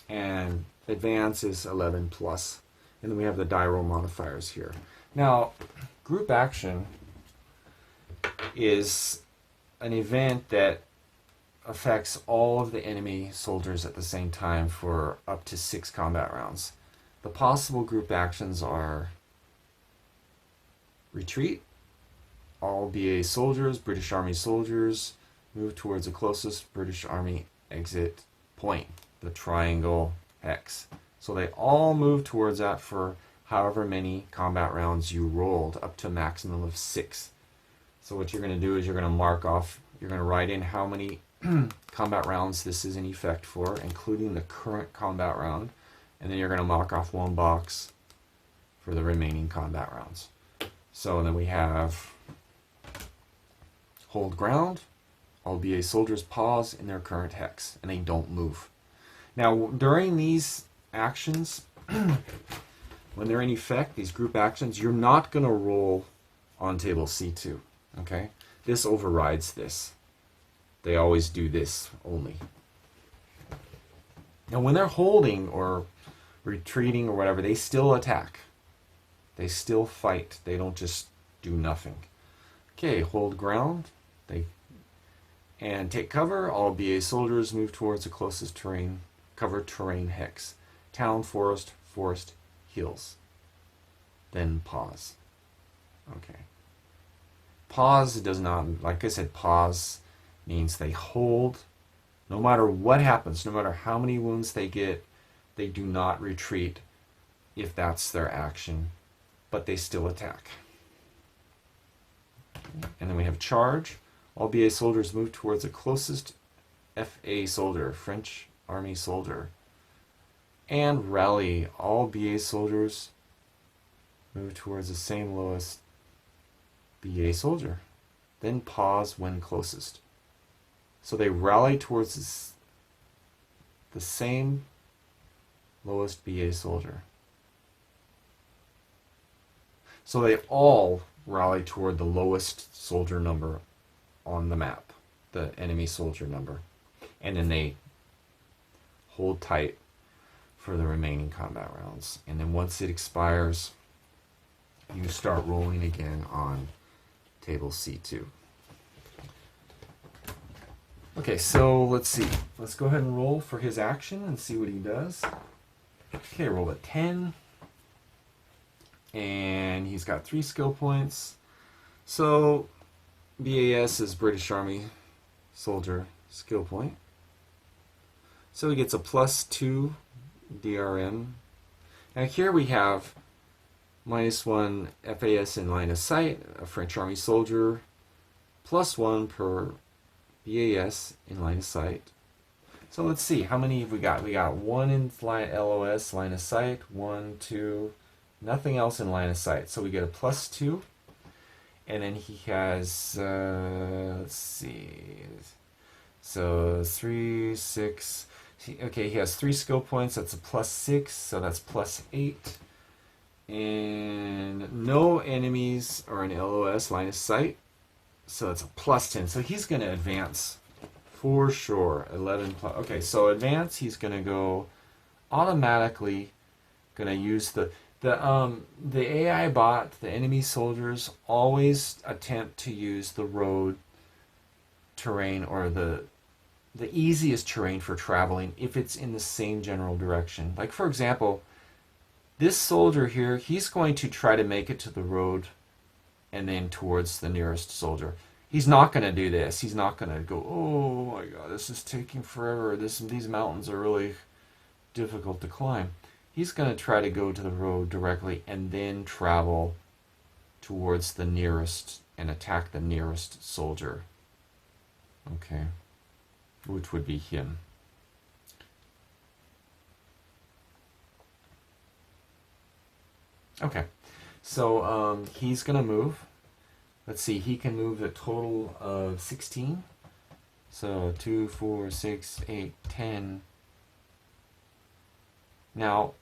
And advance is 11 plus. And then we have the die roll modifiers here. Now, group action is an event that affects all of the enemy soldiers at the same time for up to 6 combat rounds. The possible group actions are retreat. All BA soldiers, British Army soldiers, move towards the closest British Army exit point, the triangle X. So they all move towards that for however many combat rounds you rolled, up to a maximum of 6. So what you're going to do is you're going to mark off, you're going to write in how many combat rounds this is in effect for, including the current combat round, and then you're going to mark off 1 box for the remaining combat rounds. So then we have hold ground. All BA soldiers pause in their current hex, and they don't move. Now, during these actions, when they're in effect, these group actions, you're not going to roll on table C2. Okay? This overrides this. They always do this only. Now, when they're holding or retreating or whatever, they still attack. They still fight. They don't just do nothing. Okay, hold ground. And take cover. All BA soldiers move towards the closest terrain, covered terrain hex. Town, forest, forest, hills. Then pause. Okay. Pause does not, like I said, pause means they hold. No matter what happens, no matter how many wounds they get, they do not retreat if that's their action, but they still attack. And then we have charge. All BA soldiers move towards the closest FA soldier, French Army soldier. And rally. All BA soldiers move towards the same lowest BA soldier. Then pause when closest. So they rally towards the same lowest BA soldier. So they all rally toward the lowest soldier number on the map, the enemy soldier number. And then they hold tight for the remaining combat rounds. And then once it expires, you start rolling again on table C2. Okay, so let's see. Let's go ahead and roll for his action and see what he does. Okay, roll a 10. And he's got 3 skill points. So BAS is British Army soldier skill point. So he gets a +2 DRM. Now here we have -1 FAS in line of sight, a French Army soldier, +1 per BAS in line of sight. So let's see, how many have we got? We got 1 in LOS, line of sight, 1, 2, nothing else in line of sight. So we get a +2. And then he has, let's see, so 3, 6, okay, he has 3 skill points, that's a +6, so that's +8. And no enemies are in LOS, line of sight, so that's a +10. So he's going to advance for sure, 11 plus. Okay, so advance, he's going to go automatically, going to use the AI bot, the enemy soldiers, always attempt to use the road terrain or the easiest terrain for traveling if it's in the same general direction. Like, for example, this soldier here, he's going to try to make it to the road and then towards the nearest soldier. He's not going to do this. He's not going to go, oh my god, this is taking forever. These mountains are really difficult to climb. He's going to try to go to the road directly and then travel towards the nearest and attack the nearest soldier. Okay, which would be him. Okay, so he's gonna move. Let's see, he can move a total of 16. So 2, 4, 6, 8, 10. Now,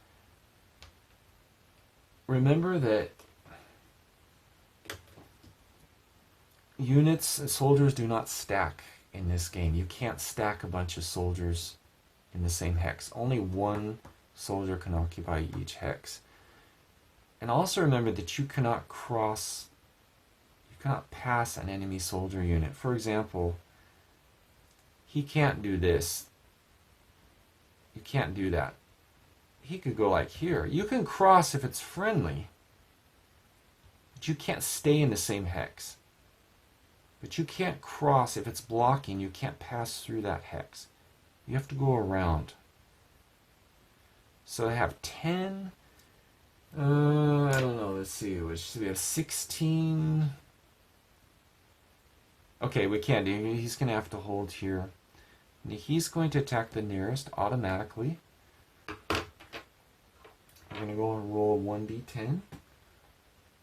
remember that units, soldiers do not stack in this game. You can't stack a bunch of soldiers in the same hex. Only one soldier can occupy each hex. And also remember that you cannot pass an enemy soldier unit. For example, he can't do this. You can't do that. He could go like here. You can cross if it's friendly, but you can't stay in the same hex. But you can't cross if it's blocking. You can't pass through that hex. You have to go around. So I have 10. I don't know. Let's see. We have 16. Okay, we can't do. He's going to have to hold here. He's going to attack the nearest automatically. I'm going to go and roll 1d10.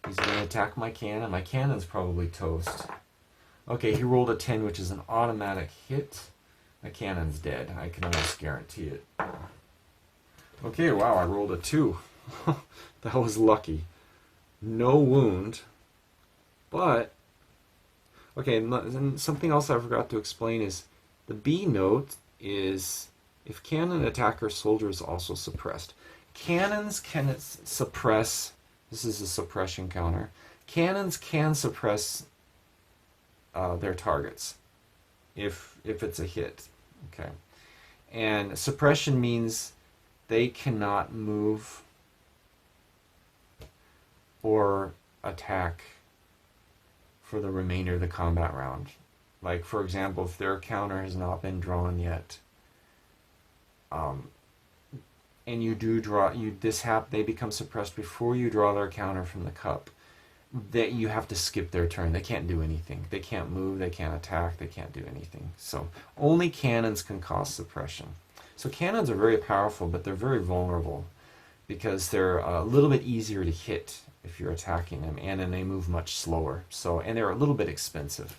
He's going to attack my cannon. My cannon's probably toast. Okay, he rolled a 10, which is an automatic hit. My cannon's dead. I can almost guarantee it. Okay, wow, I rolled a 2. That was lucky. No wound. But, okay, and something else I forgot to explain is the B note is if cannon, attacker, soldier is also suppressed. Cannons can suppress, this is a suppression counter. Cannons can suppress their targets if it's a hit. Okay, and suppression means they cannot move or attack for the remainder of the combat round. Like, for example, if their counter has not been drawn yet, and you do draw, they become suppressed before you draw their counter from the cup, that you have to skip their turn. They can't do anything. They can't move, they can't attack, they can't do anything. So only cannons can cause suppression. So cannons are very powerful, but they're very vulnerable because they're a little bit easier to hit if you're attacking them, and then they move much slower. And they're a little bit expensive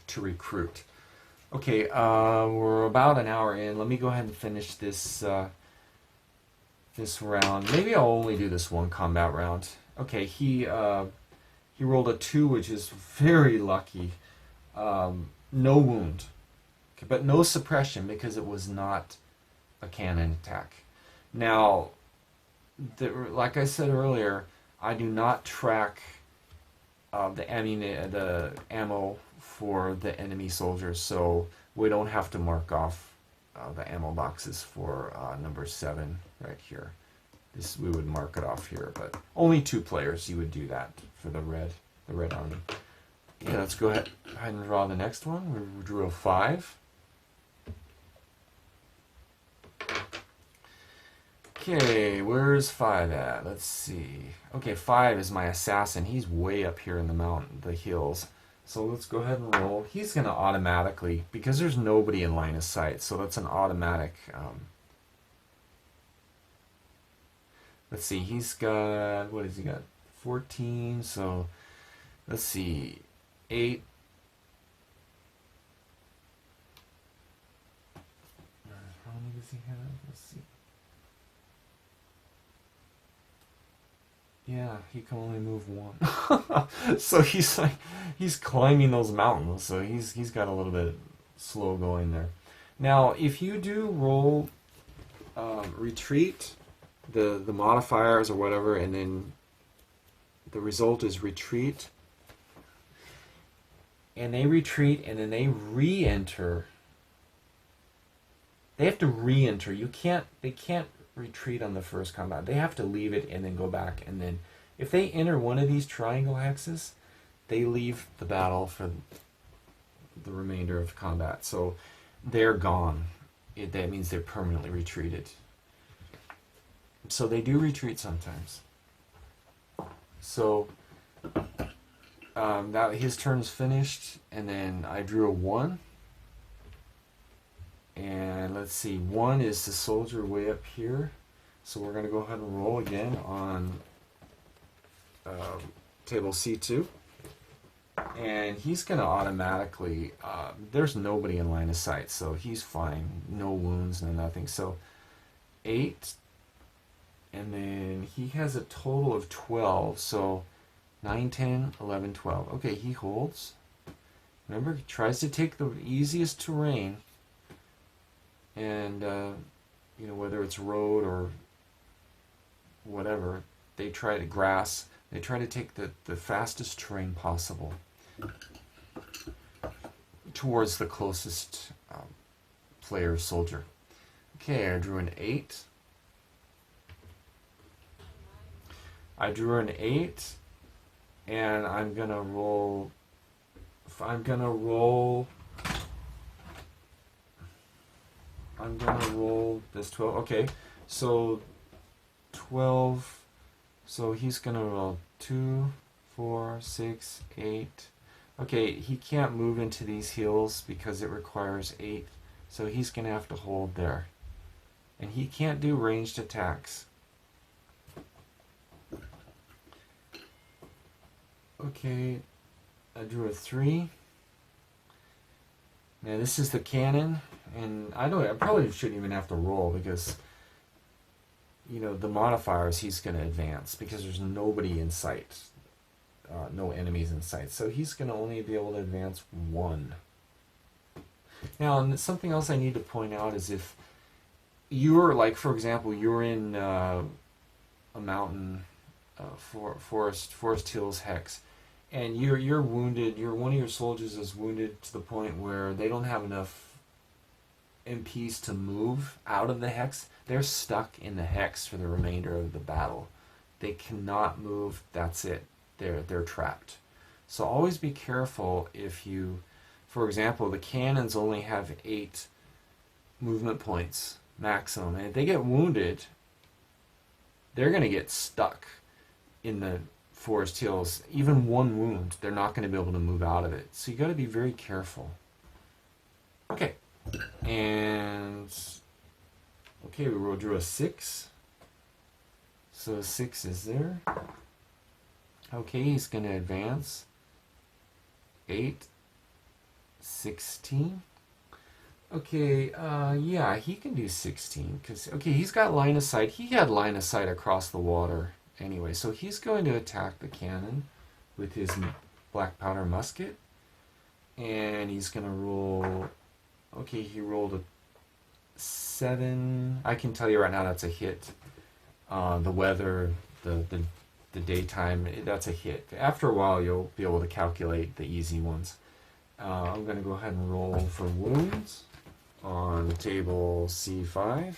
to recruit. Okay, we're about an hour in. Let me go ahead and finish this this round. Maybe I'll only do this one combat round. Okay, he rolled a 2, which is very lucky. No wound, okay, but no suppression because it was not a cannon attack. Now, like I said earlier, I do not track the ammo for the enemy soldiers, so we don't have to mark off the ammo boxes for number 7 right here. We would mark it off here, but only 2 players you would do that for the red army. Yeah, let's go ahead and draw the next one. We drew a 5. Okay, where's 5 at? Let's see. Okay, 5 is my assassin. He's way up here in the hills. So let's go ahead and roll. He's going to automatically, because there's nobody in line of sight, so that's an automatic. Let's see, he's got, what has he got? 14, so let's see, 8. How many does he have? Let's see. Yeah, he can only move 1. So he's climbing those mountains, so he's got a little bit slow going there. Now, if you do roll retreat, the modifiers or whatever, and then the result is retreat, and they retreat and then they re-enter. They have to re-enter. They can't retreat on the first combat. They have to leave it and then go back, and then if they enter one of these triangle hexes, they leave the battle for the remainder of combat. So they're gone. That means they're permanently retreated. So they do retreat sometimes. So that his turn's finished, and then I drew a 1. And let's see, 1 is the soldier way up here. So we're going to go ahead and roll again on table C2. And he's going to automatically, there's nobody in line of sight, so he's fine. No wounds, no nothing. So 8, and then he has a total of 12, so 9, 10, 11, 12. Okay, he holds. Remember, he tries to take the easiest terrain, and you know, whether it's road or whatever, they try to grass. They try to take the fastest terrain possible towards the closest player soldier. Okay, I drew an 8. I drew an 8, and I'm gonna roll. I'm gonna roll this 12. Okay, so 12. So he's gonna roll 2, 4, 6, 8. Okay, he can't move into these hills because it requires 8. So he's gonna have to hold there. And he can't do ranged attacks. Okay, I drew a 3. Now this is the cannon, and I probably shouldn't even have to roll because, you know, the modifiers, he's going to advance because there's nobody in sight, no enemies in sight. So he's going to only be able to advance 1. Now, something else I need to point out is if you're, like, for example, you're in a mountain, forest hills hex, and you're wounded. One of your soldiers is wounded to the point where they don't have enough MPs to move out of the hex. They're stuck in the hex for the remainder of the battle. They cannot move. That's it. They're trapped. So always be careful if you, for example, the cannons only have 8 movement points maximum, and if they get wounded, they're going to get stuck in the forest hills. Even 1 wound, they're not going to be able to move out of it. So you got to be very careful. Okay, and okay, we drew a 6. So 6 is there. Okay, he's going to advance. 8, 16. Okay, yeah, he can do 16 because, okay, he's got line of sight. He had line of sight across the water anyway, so he's going to attack the cannon with his black powder musket, and he's going to roll. Okay, he rolled a 7. I can tell you right now that's a hit. The weather, the daytime, that's a hit. After a while, you'll be able to calculate the easy ones. I'm going to go ahead and roll for wounds on table C5.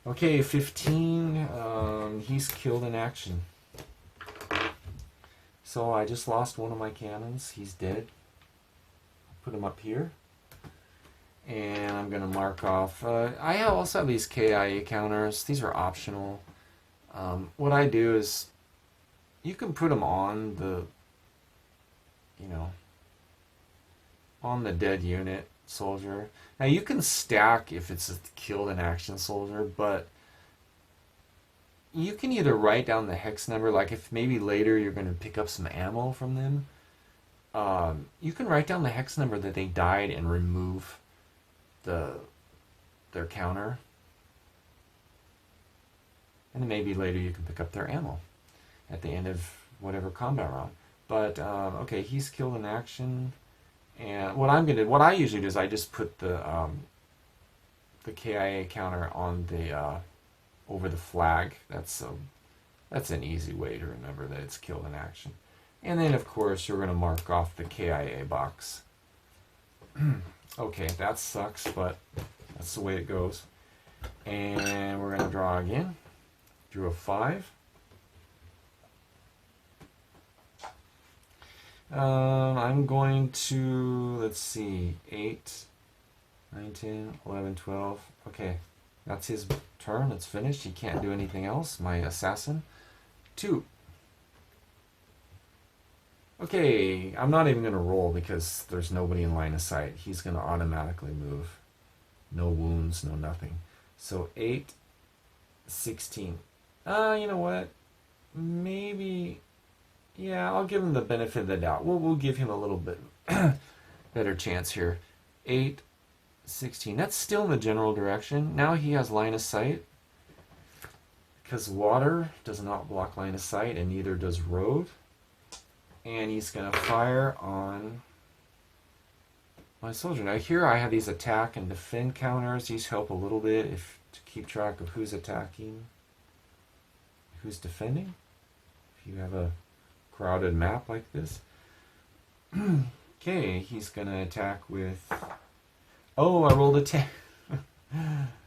Okay, 15. He's killed in action. So I just lost one of my cannons. He's dead. Put him up here. And I'm going to mark off. I also have these KIA counters. These are optional. What I do is you can put them on the, on the dead unit soldier. Now you can stack if it's a killed in action soldier, but you can either write down the hex number, like if maybe later you're going to pick up some ammo from them, you can write down the hex number that they died and remove their counter. And then maybe later you can pick up their ammo at the end of whatever combat round. But okay, he's killed in action. And what I usually do is I just put the KIA counter on the over the flag. That's an easy way to remember that it's killed in action. And then of course you're going to mark off the KIA box. Okay, that sucks, but that's the way it goes. And we're going to draw again. Drew a 5. I'm going to, let's see, 8, 9, 10, 11, 12. Okay, that's his turn. It's finished. He can't do anything else. My assassin. 2. Okay, I'm not even going to roll because there's nobody in line of sight. He's going to automatically move. No wounds, no nothing. So 8, 16. You know what? Maybe, yeah, I'll give him the benefit of the doubt. We'll give him a little bit better chance here. 8, 16. That's still in the general direction. Now he has line of sight because water does not block line of sight, and neither does road. And he's going to fire on my soldier. Now here I have these attack and defend counters. These help a little bit to keep track of who's attacking, who's defending. If you have a crowded map like this. Okay, he's going to attack with... Oh, I rolled a 10.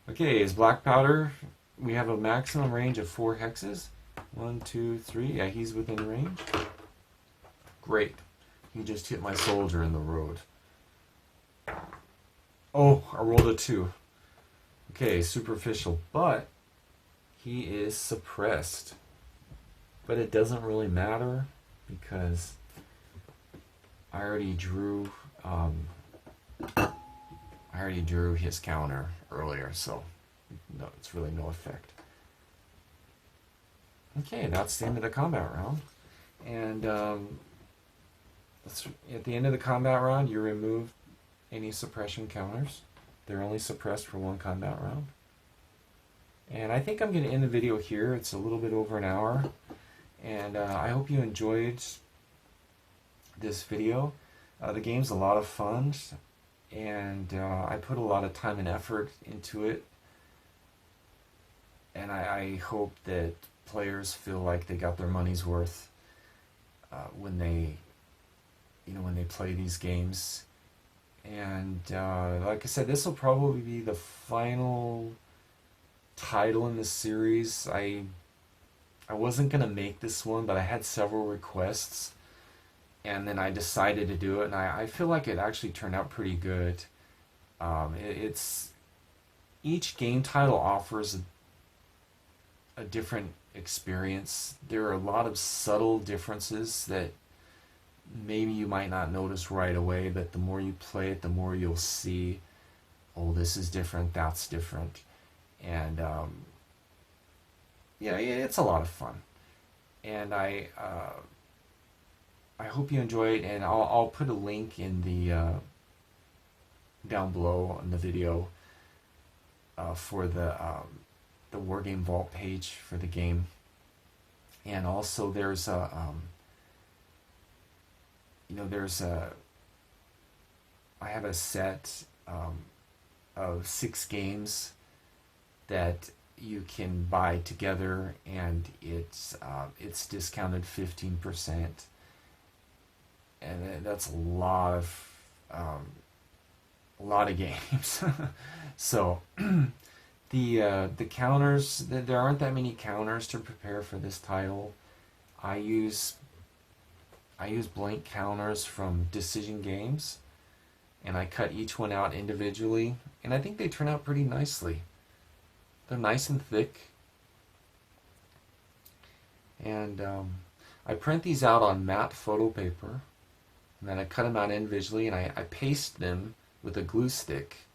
Okay, his black powder, we have a maximum range of 4 hexes. 1, 2, 3. Yeah, he's within range. Great. He just hit my soldier in the road. Oh, I rolled a 2. Okay, superficial, but he is suppressed. But it doesn't really matter because I already drew his counter earlier, so no, it's really no effect. Okay, that's the end of the combat round. And at the end of the combat round, you remove any suppression counters. They're only suppressed for 1 combat round. And I think I'm going to end the video here. It's a little bit over an hour. And I hope you enjoyed this video. The game's a lot of fun. And I put a lot of time and effort into it. And I hope that players feel like they got their money's worth when they play these games. And like I said, this will probably be the final title in the series. I wasn't gonna make this one, but I had several requests, and then I decided to do it, and I feel like it actually turned out pretty good. Each game title offers a different experience. There are a lot of subtle differences that maybe you might not notice right away, but the more you play it, the more you'll see, oh, this is different, that's different. And yeah, it's a lot of fun. And I hope you enjoy it, and I'll put a link in the down below in the video for the Wargame Vault page for the game. And also there's I have a set of 6 games that you can buy together, and it's discounted 15%, and that's a lot of games. So the counters, there aren't that many counters to prepare for this title. I use blank counters from Decision Games, and I cut each one out individually, and I think they turn out pretty nicely. They're nice and thick, and I print these out on matte photo paper, and then I cut them out individually, and I paste them with a glue stick,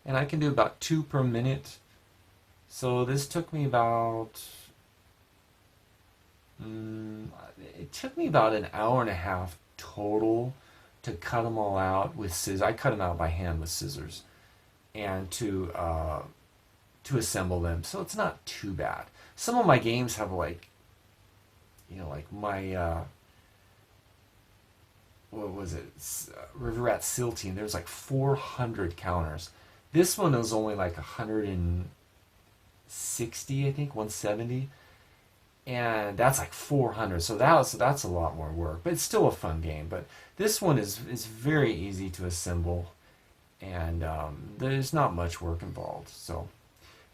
and I can do about 2 per minute. So this took me about an hour and a half total to cut them all out with scissors. I cut them out by hand with scissors, and to assemble them. So it's not too bad. Some of my games have like my what was it? River Rat Silty, and there's like 400 counters. This one is only like 160, I think, 170. And that's like 400, so that's a lot more work, but it's still a fun game. But this one is very easy to assemble, and there's not much work involved. So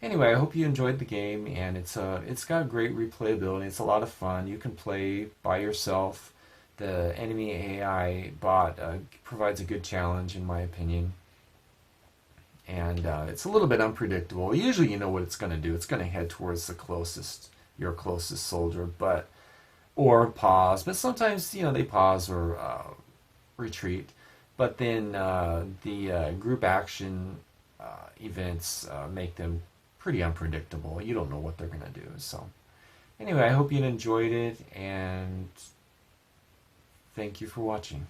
anyway, I hope you enjoyed the game, and it's got great replayability. It's a lot of fun. You can play by yourself. The enemy AI bot provides a good challenge, in my opinion, and it's a little bit unpredictable. Usually, you know what it's going to do. It's going to head towards your closest soldier, but or pause. But sometimes, they pause or retreat. But then the group action events make them pretty unpredictable. You don't know what they're going to do. So, anyway, I hope you enjoyed it, and thank you for watching.